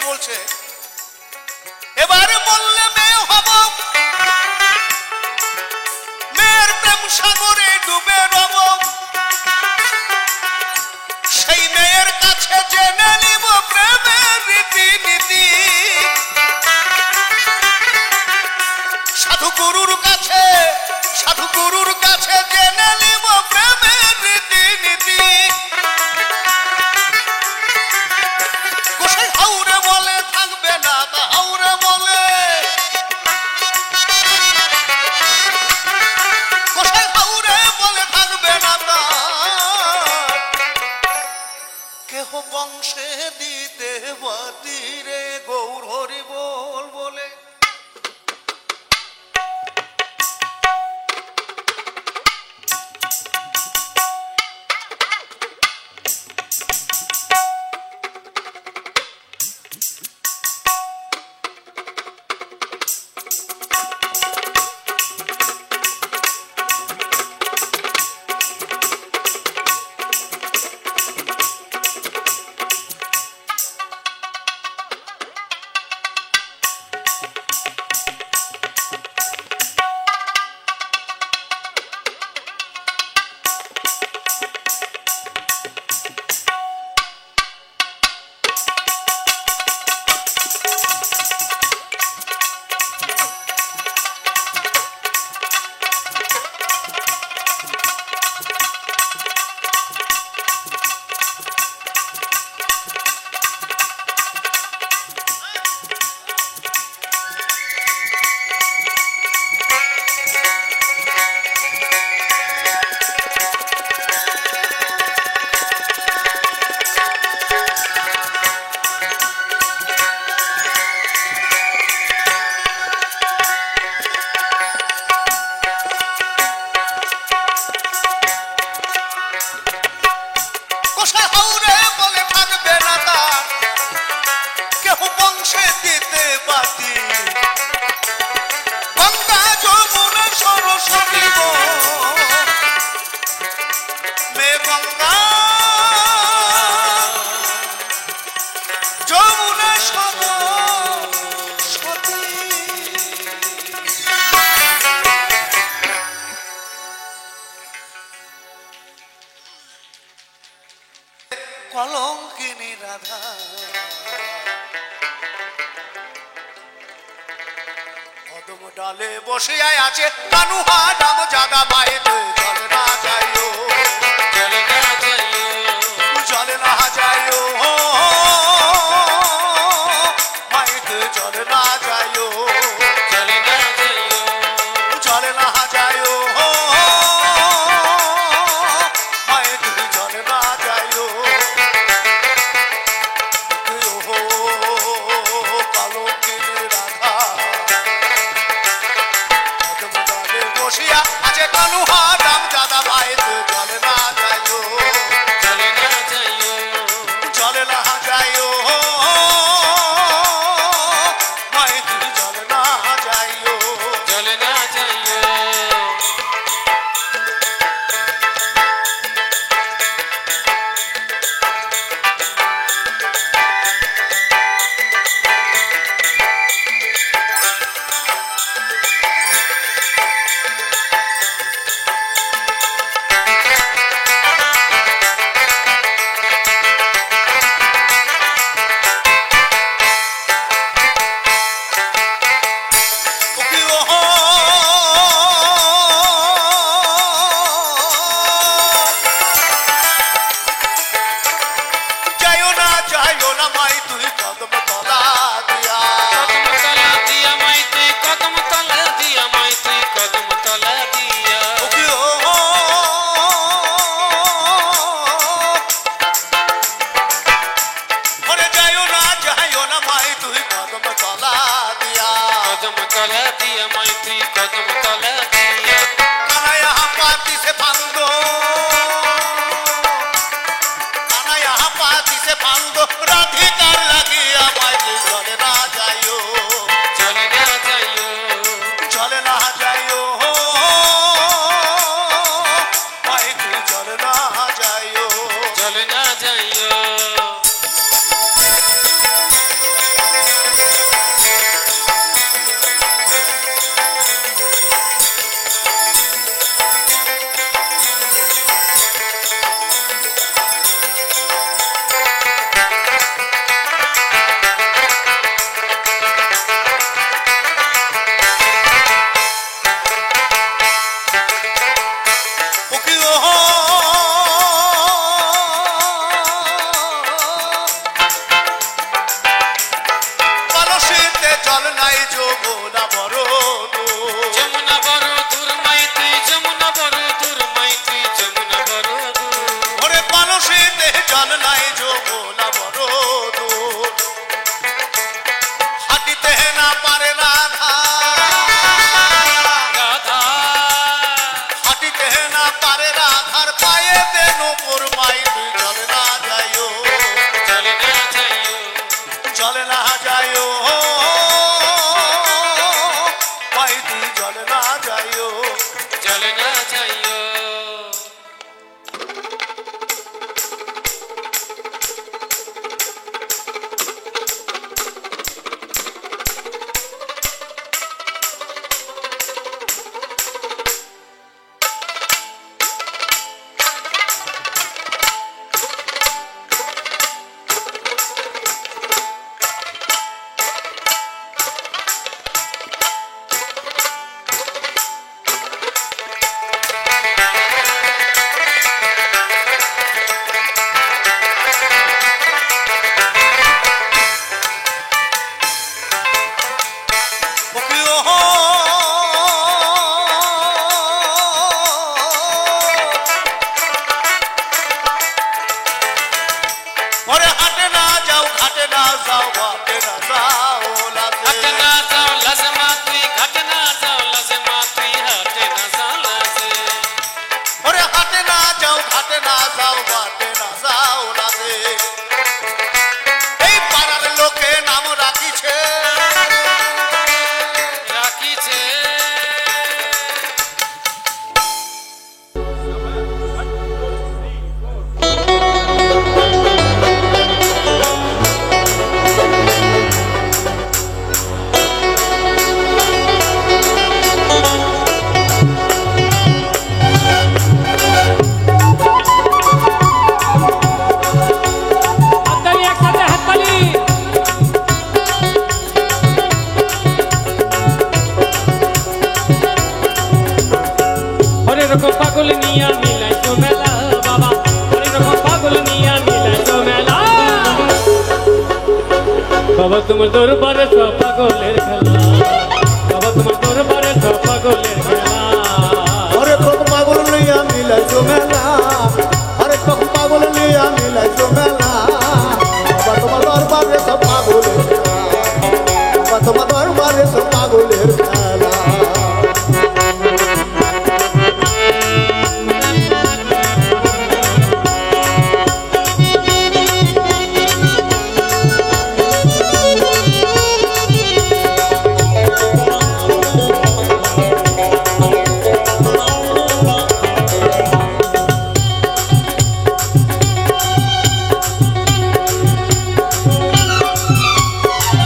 [SPEAKER 1] বলছে এবার বললে মেয়ে হব, মেয়ের প্রেম সাগরে ডুবে রব, সেই মেয়ের কাছে জেনে নিব প্রেমের রীতিনীতি, সাধু গুরুর কাছে, সাধু গুরুর কাছে জেনে নিব প্রেমের রীতিনীতি। গোসাই হাউরে বলে থাকবে না, হাউরে বলে, গোসাই হাউরে বলে থাকবে না, কেহ বংশে দিতে বাতিরে গৌর হরি বল বলে। কলঙ্কিনী রাধা কদম ডালে বসিয়ায় আছে কানুহা নাম জাদা বাইতে চলে না যাইও,
[SPEAKER 2] চলে না যাইও,
[SPEAKER 1] চলে না যাইও, বাইতে চলে না যাইও,
[SPEAKER 2] চলে না যাইও,
[SPEAKER 1] চলে না যাইও, বাইতে চলে না যাইও। কলঙ্কিনী রাধা কদম ডালে বসিয়া আছে কানুহা নাম জাদা বাইতে চলে না যাইও,
[SPEAKER 2] চলে না যাইও,
[SPEAKER 1] চলে না যাইও, মাইতি চলে না যাইও।
[SPEAKER 2] চলে না যাইও। কদম তলা দিয়া
[SPEAKER 3] কানাইয়া পাতি সে ফান্দ কানাইয়া পাতি সে ফান্দ রাধিকার লাগিয়া মাই চলে না যাইও
[SPEAKER 2] চলে না যাইও
[SPEAKER 3] চলে না যাইও মাই চলে না যাইও
[SPEAKER 2] চলে না যাইও
[SPEAKER 3] কলসিতে জল নাই যমুনা বড়
[SPEAKER 2] যমুনা বড় দূর মাইতি যমুনা বড় দূর মাইতি যমুনা বড় দূর
[SPEAKER 3] ওরে কলসিতে জল নাই যমুনা বড় হাঁটিতে না পারে রাধা
[SPEAKER 2] রাধা
[SPEAKER 3] হাঁটিতে না পারে রাধার পায়ে বেনুপুর মাই তুই চলে না যাইও
[SPEAKER 2] চলে না যাইও
[SPEAKER 3] চলে না যাইও মাই তুই চলে না যাইও
[SPEAKER 2] চলে না যাইও
[SPEAKER 3] ওরে হাটে না যাও ঘাটে না যাও ঘাটে না যাও
[SPEAKER 2] হাটে না যাও লাজমা তুই ঘাটে না যাও লাজমা তুই হাটে না যাও লাজে
[SPEAKER 3] ওরে হাটে না যাও ঘাটে না যাও ঘাটে না যাও লাগে এই পাড়ার লোকে নাম রাখিছে
[SPEAKER 2] রাখিছে
[SPEAKER 5] হাততালি একসাথে হাততালি হরে রকম পাগল নিয়া মিলাই তো মেলা বাবা হরে রকম পাগল নিয়া মিলাই তো মেলা বাবা তোমার দরবারে সব পাগলের খেলা বাবা তোমার দরবারে সব পাগলের খেলা
[SPEAKER 4] अरे कब पागल लिया मिला जो मेला अरे कब पागल लिया मिला जो मेला बाबा तुम्हार दरबारे सब पागल बाबा तुम्हार दरबारे सब पागलेर खेला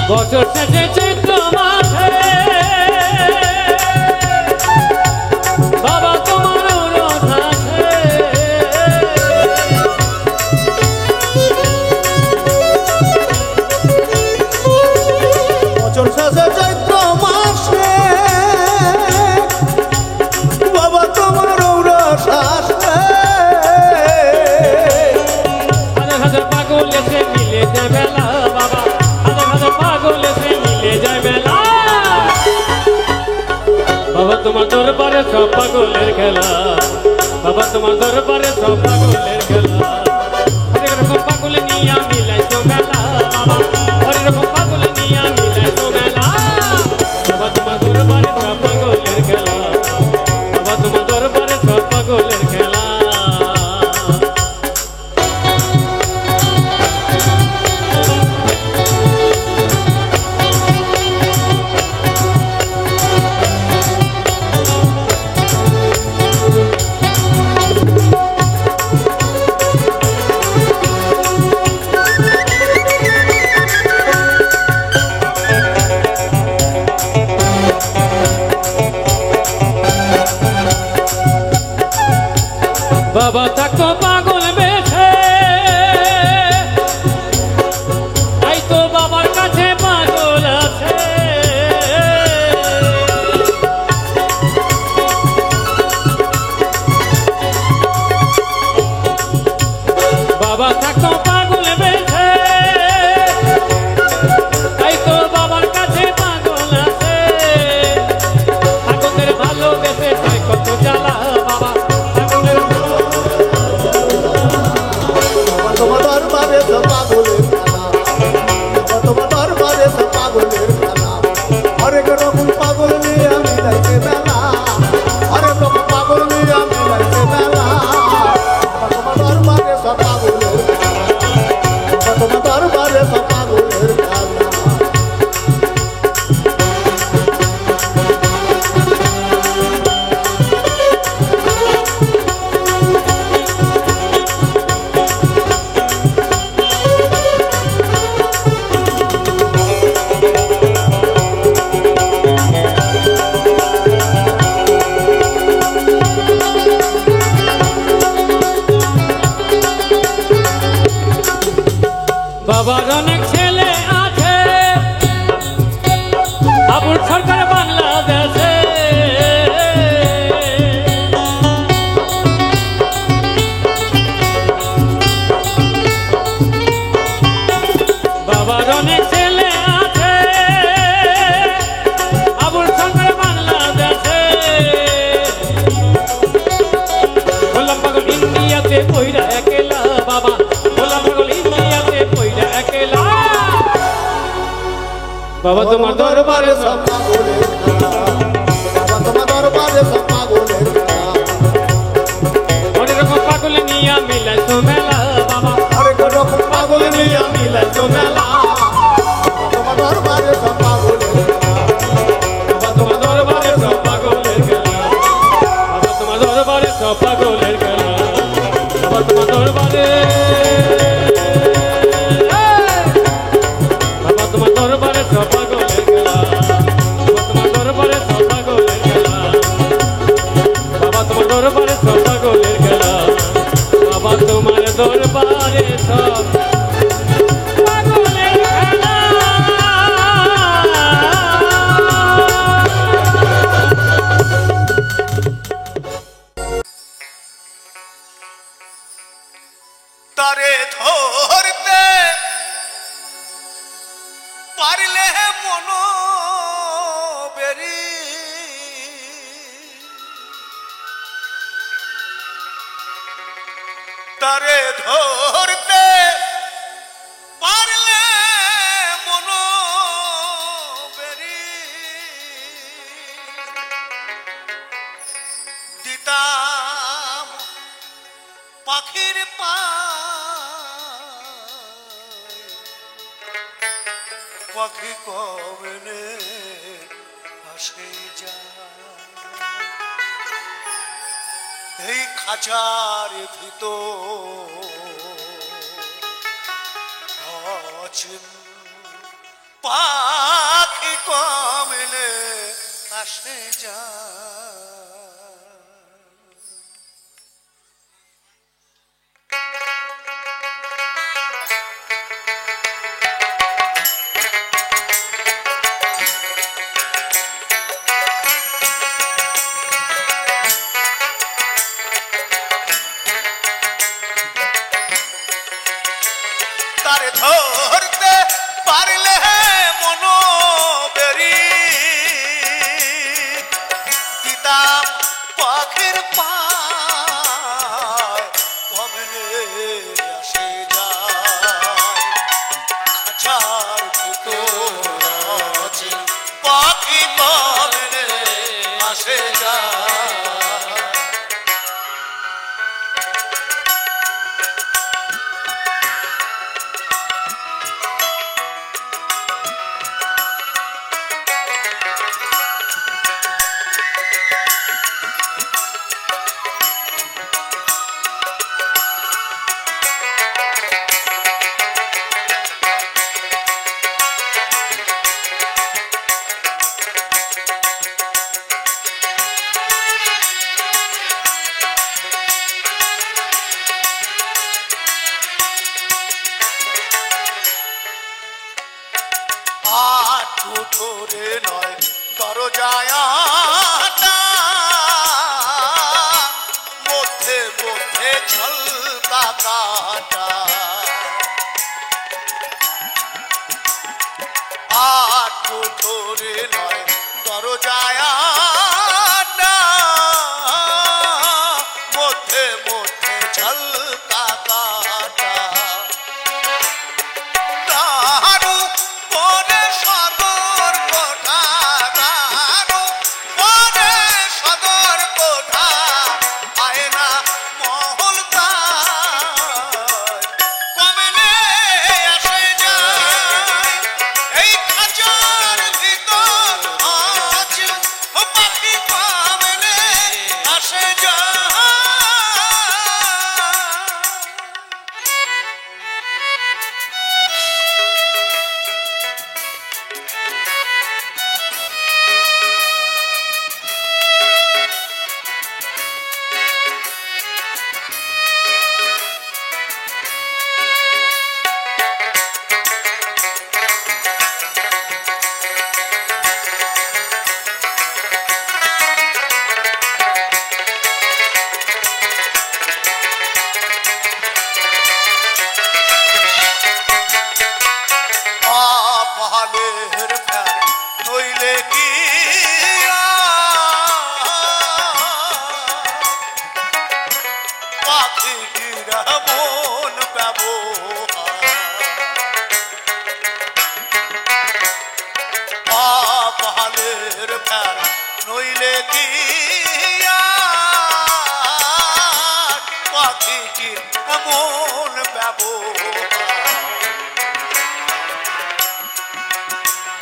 [SPEAKER 5] বছর শেষে চৈত্র মাসে বাবা তোমার রথ আসে
[SPEAKER 4] বছর শেষে চৈত্র মাসে বাবা তোমার রৌরস আসে
[SPEAKER 5] হাজার হাজার পাগল এসে মিলে যায় মেলা বাবা হাজার হাজার পাগল এসে মিলে যায় মেলা বাবা তোমার দরবারে সব পাগলের খেলা বাবা তোমার দরবারে সব পাগলের খেলা হরেক রকম পাগল নিয়া মিলাই তো মেলা বাবা হরেক রকম পাগল নিয়া মিলাই তো মেলা বাবা তোমার দরবারে সব পাগলের খেলা বাবা থাকতো পাগল বেশে তাই তো বাবার কাছে পাগল আছে বাবা থাকতো পাগল বেশে তাই তো বাবার কাছে পাগল আছে ঠাকুরের ভালোবেসে তাই কত জ্বালা বাবা ঠাকুরের
[SPEAKER 4] তোমার দরবারে সব পাগলের খেলা তোমার দরবারে সব পাগলের খেলা হরেক রকম পাগল নিয়ে আমি লাইতে মেলা হরেক রকম পাগল নিয়ে আমি লাইতে মেলা তোমার দরবারে সব পাগলের খেলা তোমার দরবারে সব পাগলের খেলা
[SPEAKER 5] বাবার অনেক ছেলে আছে আবুল সরকার বাংলাদেশে বাবার অনেক ছেলে আছে আবুল সরকার বাংলাদেশে বললাম পাগল ইন্ডিয়াতে পইরা একলা বাবা বললাম পাগল ইন্ডিয়াতে পইরা একলা বাবা তোমার দরবারে
[SPEAKER 4] সব পাগলের খেলা তোমার দরবারে সব পাগলের খেলা
[SPEAKER 5] অনেক রকম পাগল নিয়ে মিলাই তো মেলা বাবা
[SPEAKER 4] হরেক রকম পাগল নিয়ে মিলাই তো মেলা তোমার দরবারে সব পাগলের খেলা
[SPEAKER 5] বাবা তোমার দরবারে সব পাগলের খেলা বাবা তোমার দরবারে সব পাগলের খেলা বাবা তোমার দরবারে বাবা তোমার দরবারে সব পাগলের খেলা বাবা তোমার দরবারে সব পাগলের খেলা বাবা তোমার দরবারে সব পাগলের খেলা বাবা তোমার দরবারে সব পাগলের খেলা
[SPEAKER 3] তারে ধরতে পারলে মন বেরি তারে ধরতে পারলে মন বেরি দিতাম পাখির পাখি কবনে আসে যায় এই খাঁচার ভিতর অচিন পাখি কমলে আসে যায় তারে ধরতে পারলে মন বেরি দিতাম পাখির পায় কমলে আসে যায় খাঁচার ভিতর আছে পাখি কমলে আসে যায় দরজায়াটা মধ্যে মধ্যে ঝলকা কাটা আর ধরে নয় দরজায়াটা মধ্যে মধ্যে ঝলকা কাটা দারু পরে সদর কোঠা দারু পরে সদর কোঠা আয়না মহল কমলে আসে যায় এই খাঁচার ভিতর আজ পাখি কমলে আসে যায় পাহাড়ের ফ্যান নইলে কি পাখিটিরা মন ব্যবহার পাহাড়ের ফ্যান নইলে কি পাখিটির মন ব্যবহার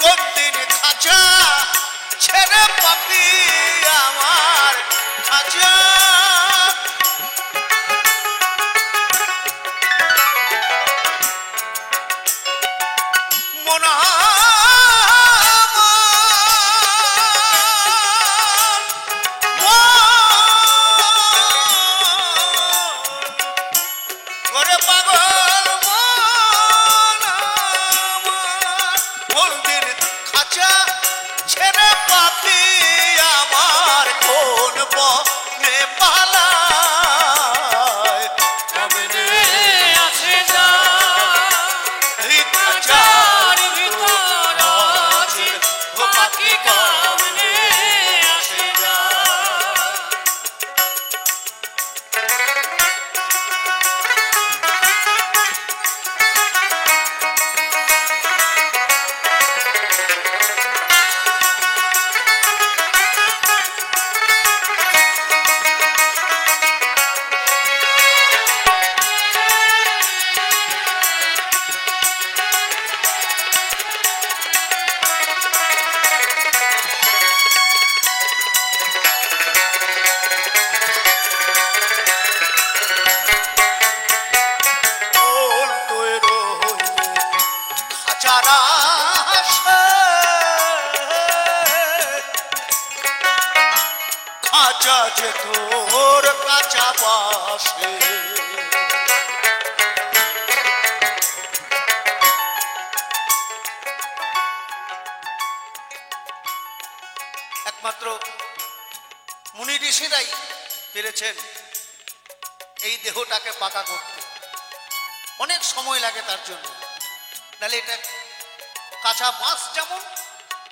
[SPEAKER 3] কোন দিন খাঁচা ছেড়ে পাখি আমার খাঁচা মনা করে পাগল কোন দিন খাঁচা ছেড়ে পাখি আমার কোন বনে পালায় কমলে
[SPEAKER 2] আসে যায়
[SPEAKER 3] এই খাঁচার
[SPEAKER 2] ভিতর আজ পাখি কমলে আসে যায়
[SPEAKER 3] ওল তৈর হইলে খাঁচারা হাসে খাঁচা যে তোর কাঁচা বাসে একমাত্র মুনি ঋষিরাই পেরেছেন এই দেহটাকে পাকা করতে অনেক সময় লাগে তার জন্য নাহলে এটা কাঁচা বাঁশ যেমন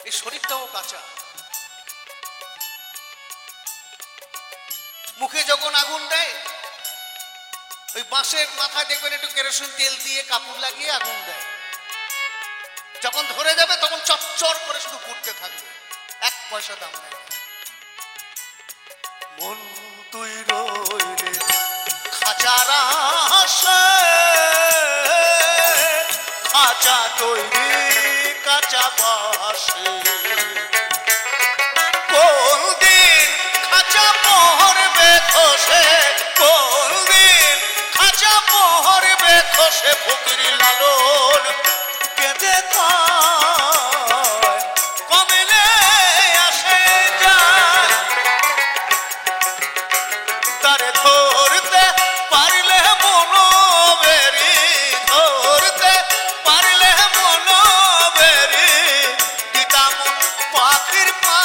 [SPEAKER 3] এই শরীরটাও কাঁচা মুখে যখন আগুন দেয় ওই বাঁশের মাথায় দেখবেন একটু কেরোসিন তেল দিয়ে কাপড় লাগিয়ে আগুন দেয় যখন ধরে যাবে তখন চচ্চর করে শুধু ঘুরতে থাকবে এক পয়সা দাম নেই মন তুই রইলে খাঁচারা হাসে খাঁচা তৈরি কাঁচা বাসে কোন দিন খাঁচা পহরবে খসে কোন দিন খাঁচা পহরবে খসে ফকিরি লালন কেঁদে কয় কমলে আসে যায় তারে ধরতে পারলে মনো বেরি ধরতে পারলে মনো বেরি দিতাম পাখির পা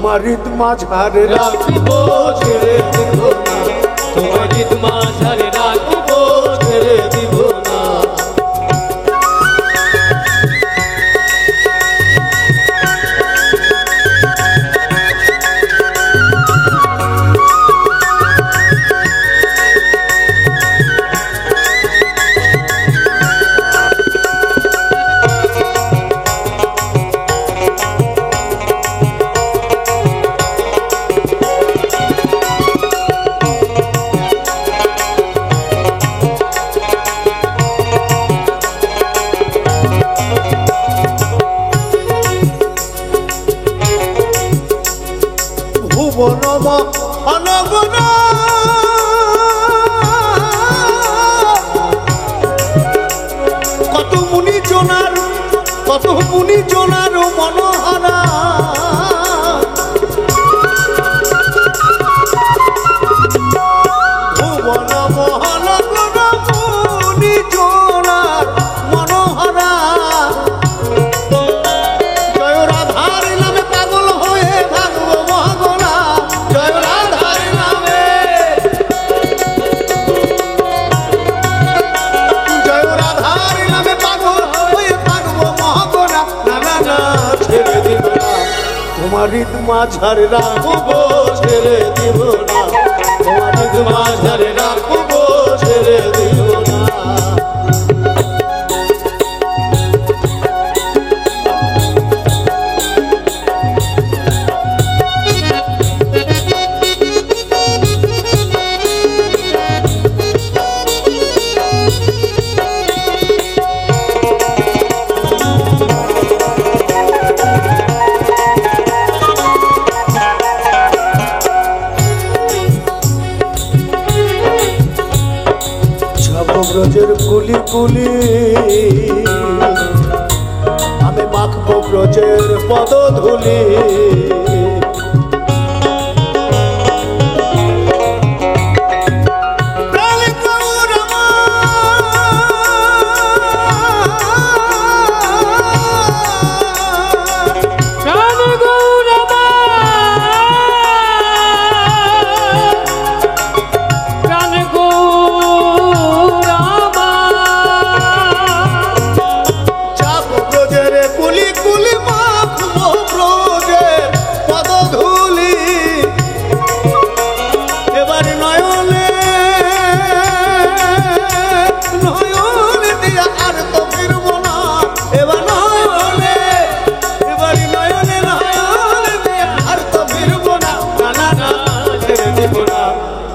[SPEAKER 4] তোমার হৃদ মাঝারে রাখিব ছেড়ে দিব না,
[SPEAKER 5] তোমার হৃদ মাঝারে রাখিব
[SPEAKER 4] ছেড়ে দিব না। ভুবনম অনগণ কত মুনি জনার মনোহরা, ভুবনম অনগণ মুনি জনার মনোহরা, জয় রাধার নামে পাগল হয়ে ভাগব মহাগণা, জয় রাধার নামে, জয় রাধার নামে পাগল হয়ে ভাগব মহাগণা। না না না ছেড়ে দিব না, তোমার হৃদ মাঝারে রাখব ছেড়ে দিব না, তোমার হৃদ মাঝারে রাখব ছেড়ে দিব না। ব্রজের কুলি কুলি আমি মাখব ব্রজের পদধূলি,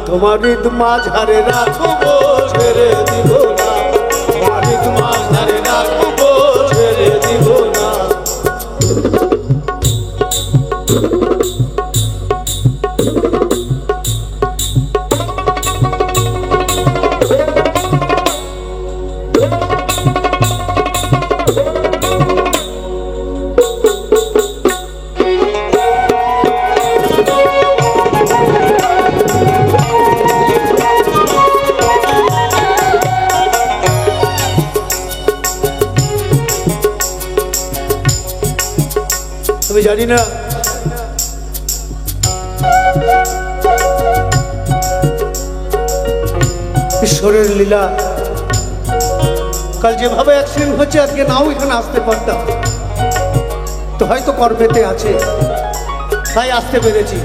[SPEAKER 4] তোমার হৃদ মাঝারে রাখব ছেড়ে দিব না, তোমার হৃদ মাঝারে রাখব ছেড়ে দিব না। আমি জানি না ঈশ্বরের লীলা, কাল যেভাবে অ্যাক্সিডেন্ট হচ্ছে আজকে নাও এখানে আসতে পারতাম, তো হয়তো কর্মেতে আছে তাই আসতে পেরেছি।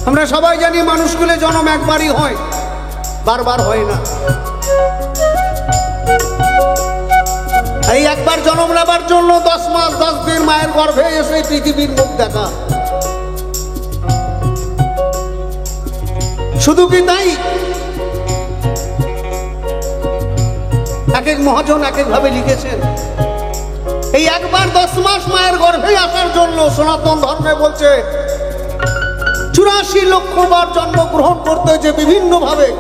[SPEAKER 4] আমরা সবাই জানি মানুষগুলো জন্ম একবারই হয়, বারবার হয় না। এই একবার জন্ম নেবার জন্য 10 মাস 10 দিন মায়ের গর্ভে এসে পৃথিবীর মুখ দেখা, শুধু কি তাই? এক এক মহাজন এক এক ভাবে লিখেছেন। এই একবার 10 মাস মায়ের গর্ভে আসার জন্য সনাতন ধর্মে বলছে 84 লক্ষ বার জন্মগ্রহণ করতে হয়েছে বিভিন্ন ভাবে।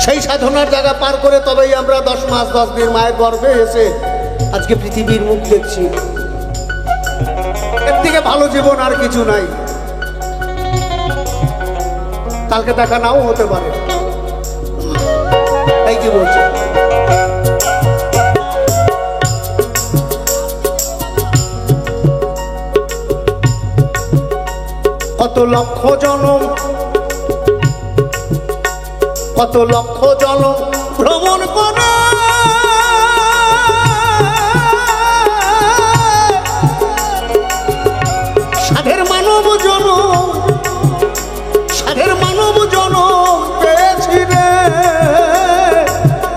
[SPEAKER 4] সেই সাধনার জায়গা পার করে তবেই আমরা 10 মাস 10 দিন মায়ের গর্ভে এসে আজকে পৃথিবীর মুখ দেখছি। এর থেকে ভালো জীবন আর কিছু নাই। কালকে দেখা নাও হতে পারে। এই কি বলছে কত লক্ষ জনম ভ্রমণ করে সাধের মানব জনম পেয়েছি রে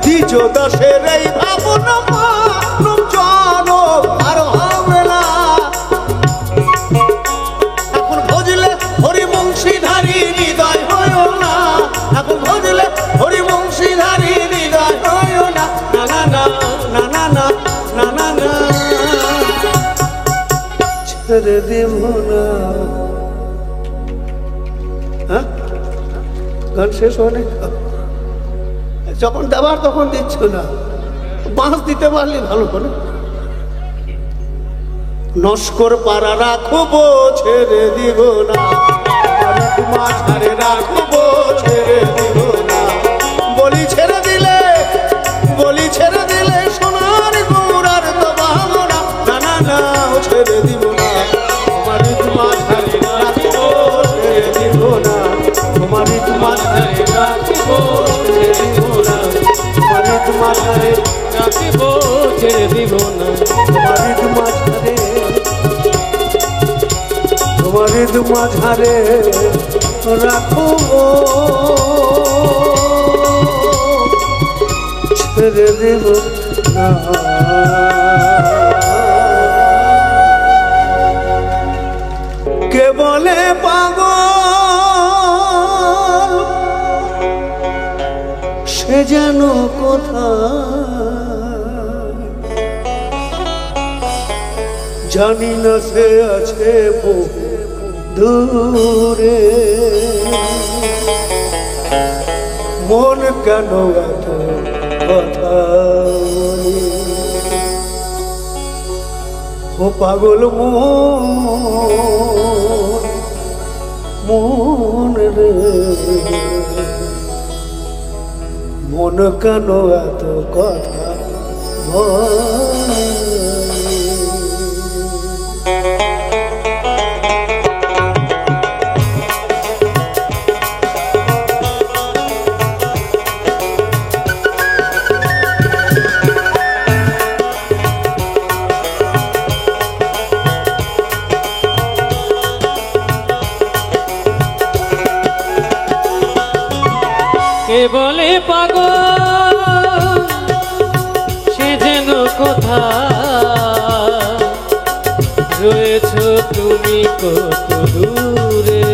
[SPEAKER 4] দ্বিজ দাসের এই ভাবনা মানব জনম আর হবে না এখন ভজলে হরিবংশীধারী হৃদয় হয় না এখন ভজলে হরিবংশীধারী হৃদয় হয় না না না না না না না না না ছেড়ে দেব না হ্যাঁ গান শেষ হয়নি যখন দেবার তখন দিচ্ছ না বাঁশ দিতে পারলে ভালো করে নস্কর পাড়া রাখবো ছেড়ে দিব না মাঝারে রাখবো ছেড়ে দিব না বলি ছেড়ে দিলে সোনার গৌরার তো ভাবনা না না না ছেড়ে দিব না তোমার মাঝারে রাখবো ছেড়ে দিব না তোমার মাঝারে রাখবো ছেড়ে দিব না তোমার মাঝারে
[SPEAKER 5] রাখিব ছেড়ে দিব না
[SPEAKER 4] তোমার মাঝারে রাখো ছেড়ে দেব না কে বলে পাগল সে যেন কোথায় জানি না সে আছে বহু দূরে মন কেন এত কথা বলে? ও পাগল মন রে মন কেন এত কথা বলে?
[SPEAKER 5] কে বলে পাগল সে যেন কোথায় রয়েছ তুমি কত দূরে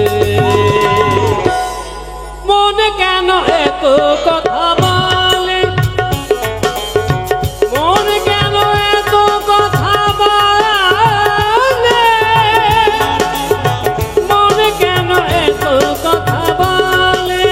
[SPEAKER 5] মন কেন এত কথা বলে মন কেন এত কথা বলে মন কেন এত কথা বলে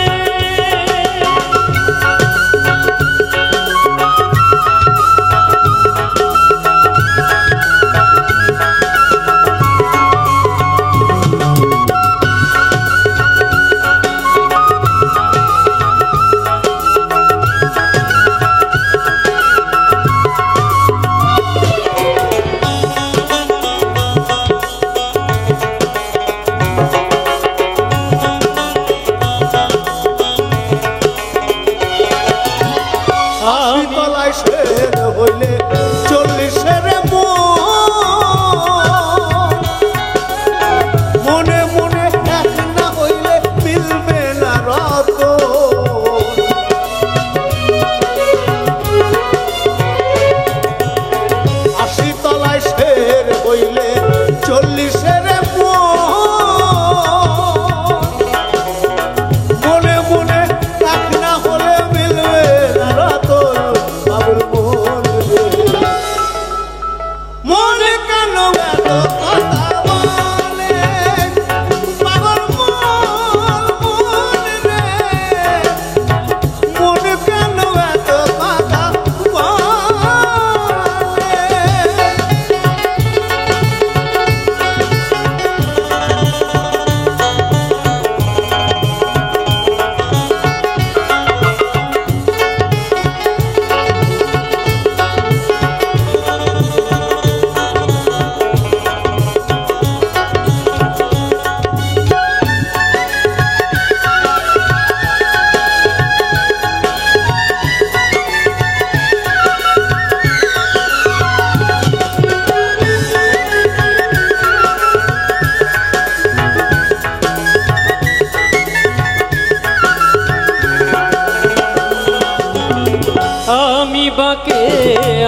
[SPEAKER 5] বাঁকে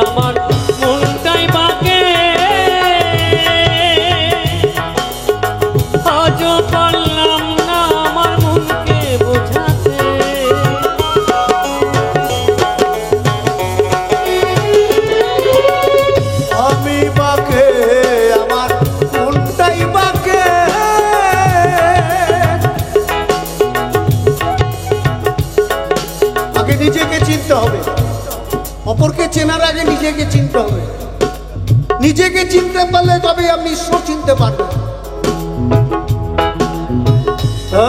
[SPEAKER 5] আমার মনটাই বাঁকে আজও পারলাম না আমার মনকে বোঝাতে
[SPEAKER 4] আমি বাঁকে আমার মনটাই বাঁকে আগে নিজেকে চিনতে হবে অপরকে চেনার আগে নিজেকে চিনতে হবে নিজেকে চিনতে পারলে তবে আপনি ঈশ্বর চিনতে পারবেন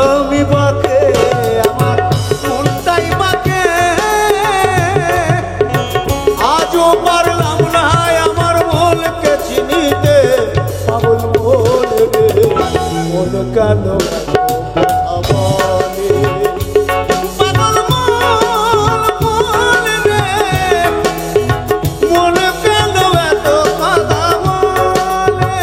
[SPEAKER 4] আমি বাঁকে আমার মনটাই বাঁকে আজও পারলাম না আমার মনকে চিনিতে পাগল বলে মন কেন বলে পাগল মন বলে মন কেন এত কথা বলে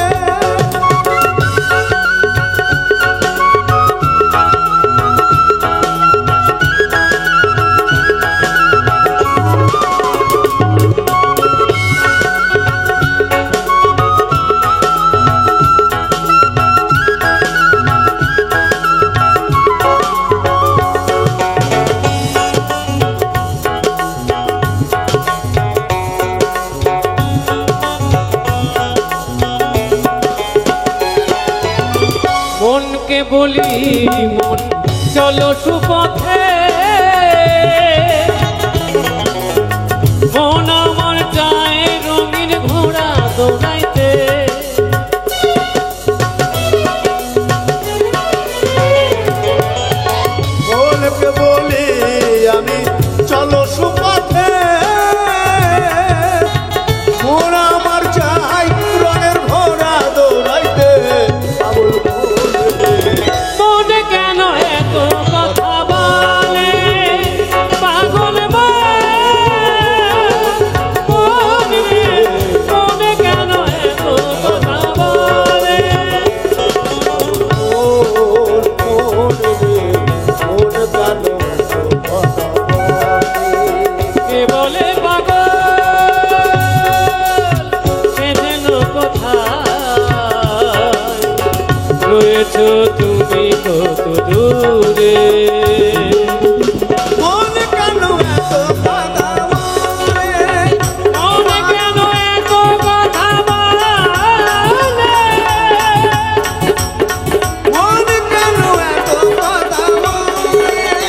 [SPEAKER 5] মনকে বলি মন চলো সুপথে মন আমার যায় রঙিন ঘোড়া দৌড়াইতে
[SPEAKER 4] মনকে বলি আমি চলো সুপথে মন আমার চাই রঙের ঘোড়া দৌড়াইতে পাগল বলে
[SPEAKER 5] মন কেন এত কথা বলে পাগল মন কেন এত কথা বলে কে বলে পাগল সে যেন কোথায় রয়েছ তুমি কত দূরে
[SPEAKER 4] মন কেন এত কথা বলে
[SPEAKER 5] মন কেন এত কথা বলে
[SPEAKER 4] মন কেন এত কথা বলে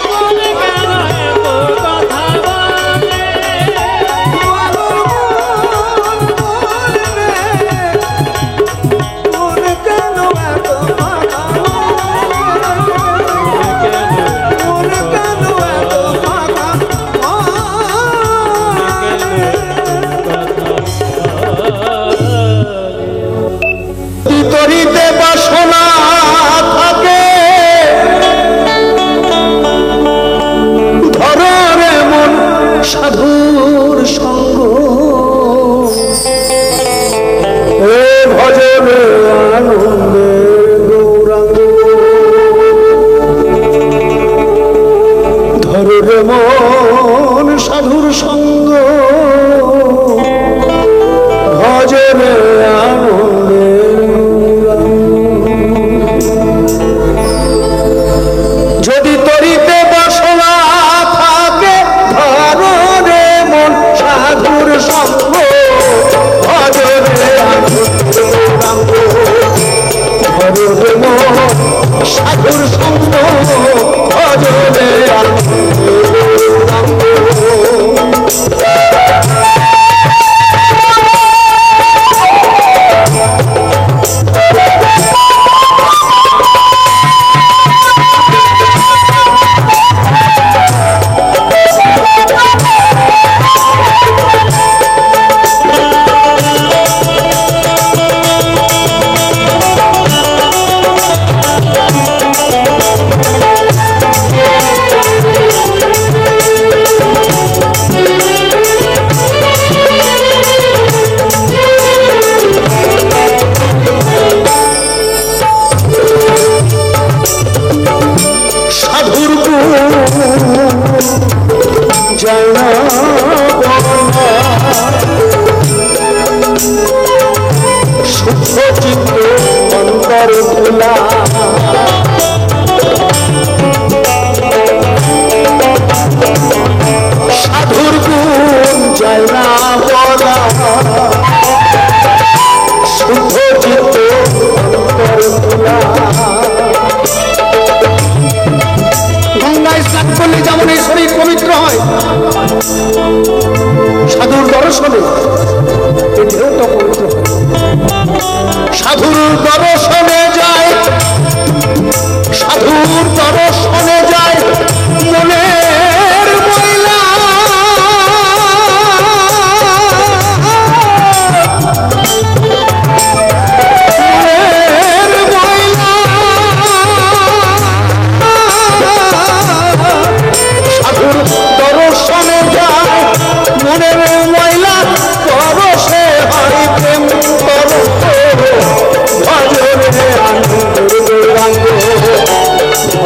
[SPEAKER 5] মন কেন এত কথা বলে
[SPEAKER 4] মন কেন এত কথা তরিতে বাসনা থাকে ধরে মন সাধুর সঙ্গ এ ভজনে আনন্দে গৌরাঙ্গ ধরে মন সাধুর সঙ্গ ভজনে আনন্দে যদি তরিতে বাসনা থাকে ধরে মন সাধুর সঙ্গ ভজনে ধরে মন সাধুর সঙ্গ ভজনে জানা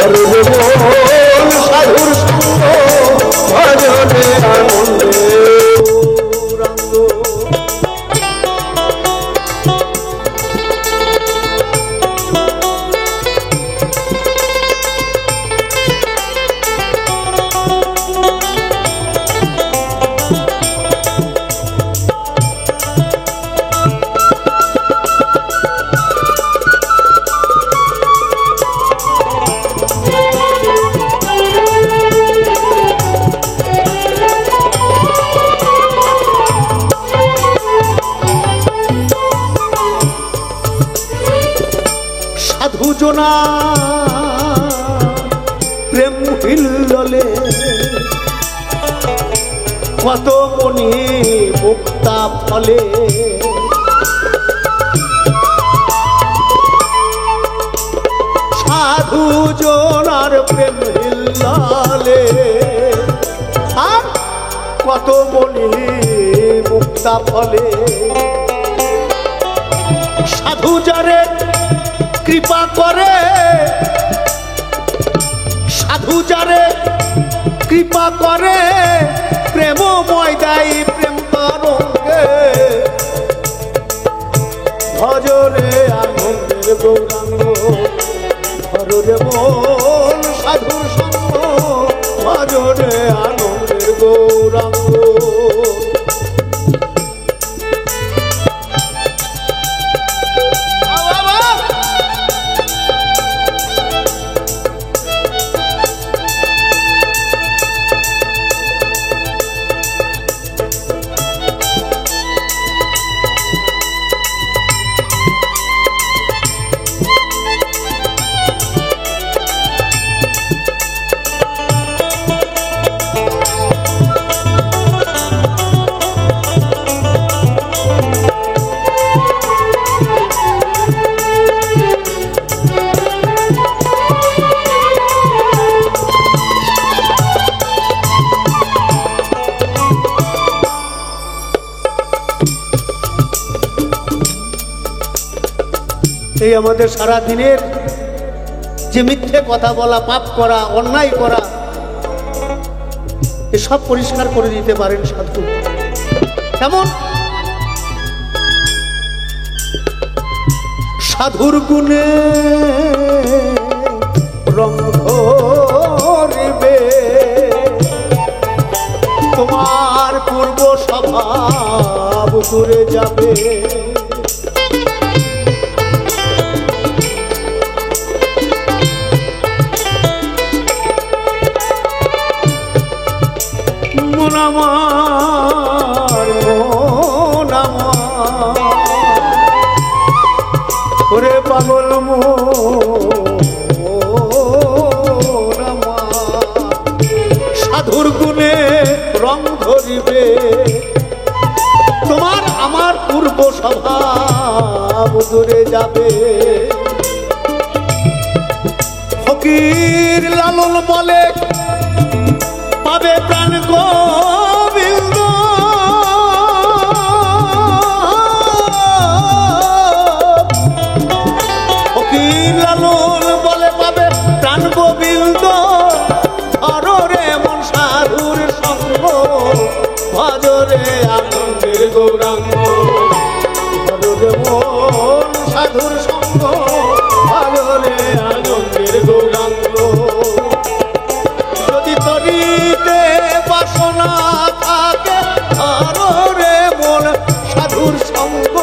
[SPEAKER 4] হরে রে মন সাধুর সঙ্গ ভজনে আনন্দে গৌরাঙ্গ। সাধুজনা প্রেম হিল্ললে কত মনি মুক্তা ফলে, সাধুজনার প্রেম হিল্ললে আর কত মনি মুক্তা ফলে। সাধু যারে কৃপা করে, সাধু যারে কৃপা করে, প্রেমময় দায়ী প্রেম তরঙ্গে ভজরে আনন্দের গৌরাঙ্গ। হরে মন সাধুর সঙ্গ ভজরে আনন্দের গৌরাঙ্গ। এই আমাদের সারা দিনের যে মিথ্যে কথা বলা, পাপ করা, অন্যায় করা, এসব পরিষ্কার করে দিতে পারেন সাধু। কেমন? সাধুর গুণে রং ধরিবে, তোমার পূর্ব স্বভাব ঘুরে যাবে। মন আমার, মন আমার, ওরে পাগল মন আমার, সাধুর গুণে রং ধরিবে, তোমার আমার পূর্ব স্বভাব দূরে যাবে। ফকির লালন বলে পাবে প্রাণ গোবিন্দ, ফকির লালন বলে পাবে প্রাণ গোবিন্দ। ধরে মন সাধুর সঙ্গ ভজরে আনন্দের গৌরাঙ্গ। ধরে মন সাধুর সঙ্গ ভজরে আনন্দের গৌরাঙ্গ। যদি তরিতে বাসনা থাকে, ধরে মন সাধুর সঙ্গ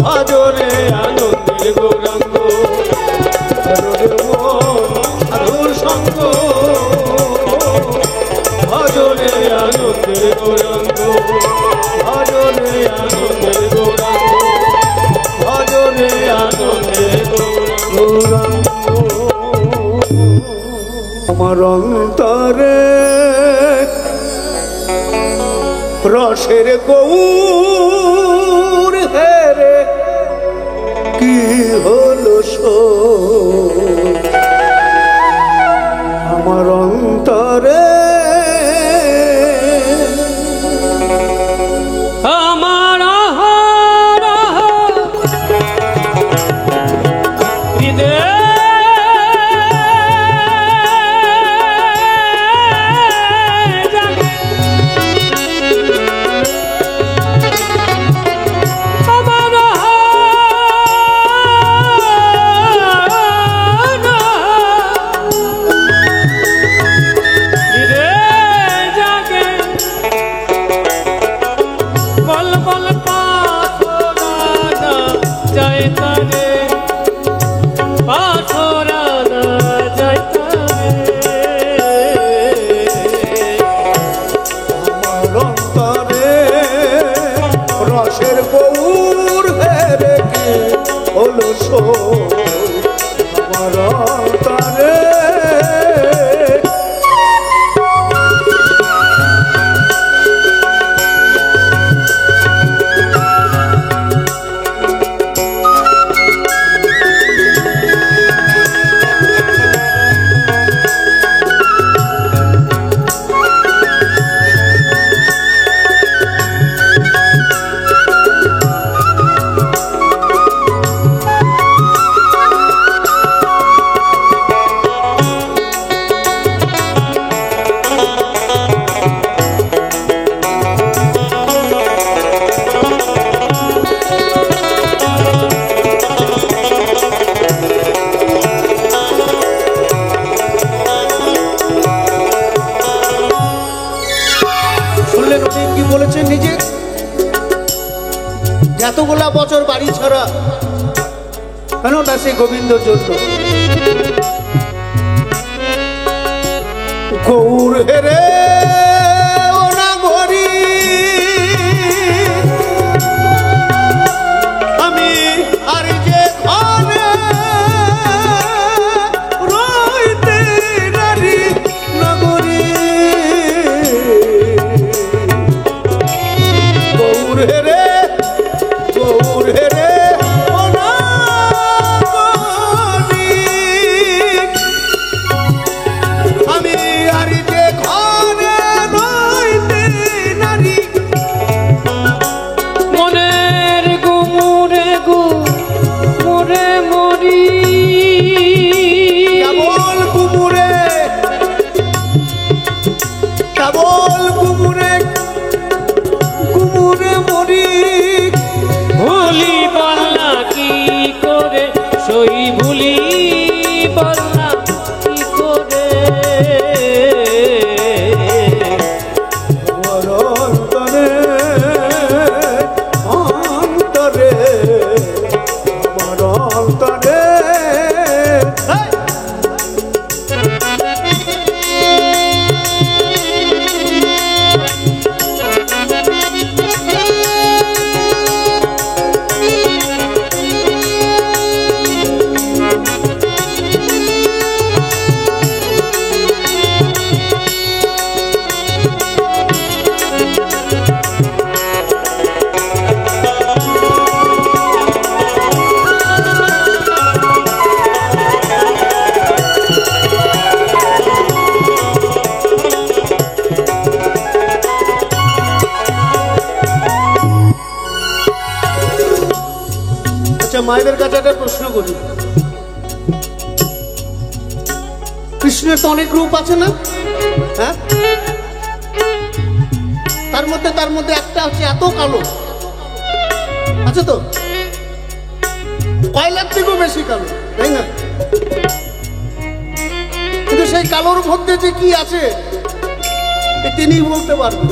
[SPEAKER 4] ভজরে আনন্দের গৌরাঙ্গ। ধরে মন সাধুর সঙ্গ ভজরে আনন্দের গৌরাঙ্গ। ভজরে আনন্দের গৌরাঙ্গ। ভজরে আনন্দের গৌরাঙ্গ। আমার অন্তরে রসের গৌর হেরে কি হলো শো, আমার অন্তরে
[SPEAKER 5] আমার হৃদয়
[SPEAKER 4] আমার অন্তরে। কি বলেছেন নিজে, এতগুলা বছর বাড়ি ছাড়া কেন না সে গোবিন্দর জন্য। গৌর হেরে ও নাগরী আমি আর যে ঘরে রইতে নারী নগরী। গৌর হেরে ও নাগরী আমি আর যে ঘরে রইতে নারী।
[SPEAKER 5] মনের গুমুরে গুমুরে মরি
[SPEAKER 4] কেবল কুমুরে মরি।
[SPEAKER 5] ভুলি বলনা কি করে সই ভুলি বলনা কি করে।
[SPEAKER 4] আমার অন্তরে আমার অন্তরে। আচ্ছা, মায়েদের কাছে একটা প্রশ্ন করি, কৃষ্ণের তো অনেক রূপ আছে না? হ্যাঁ, তার মধ্যে একটা হচ্ছে এত কালো আছে তো, কয়লার থেকেও বেশি কালো, তাই না? কিন্তু সেই কালোর মধ্যে যে কি আছে তিনিই বলতে পারবেন।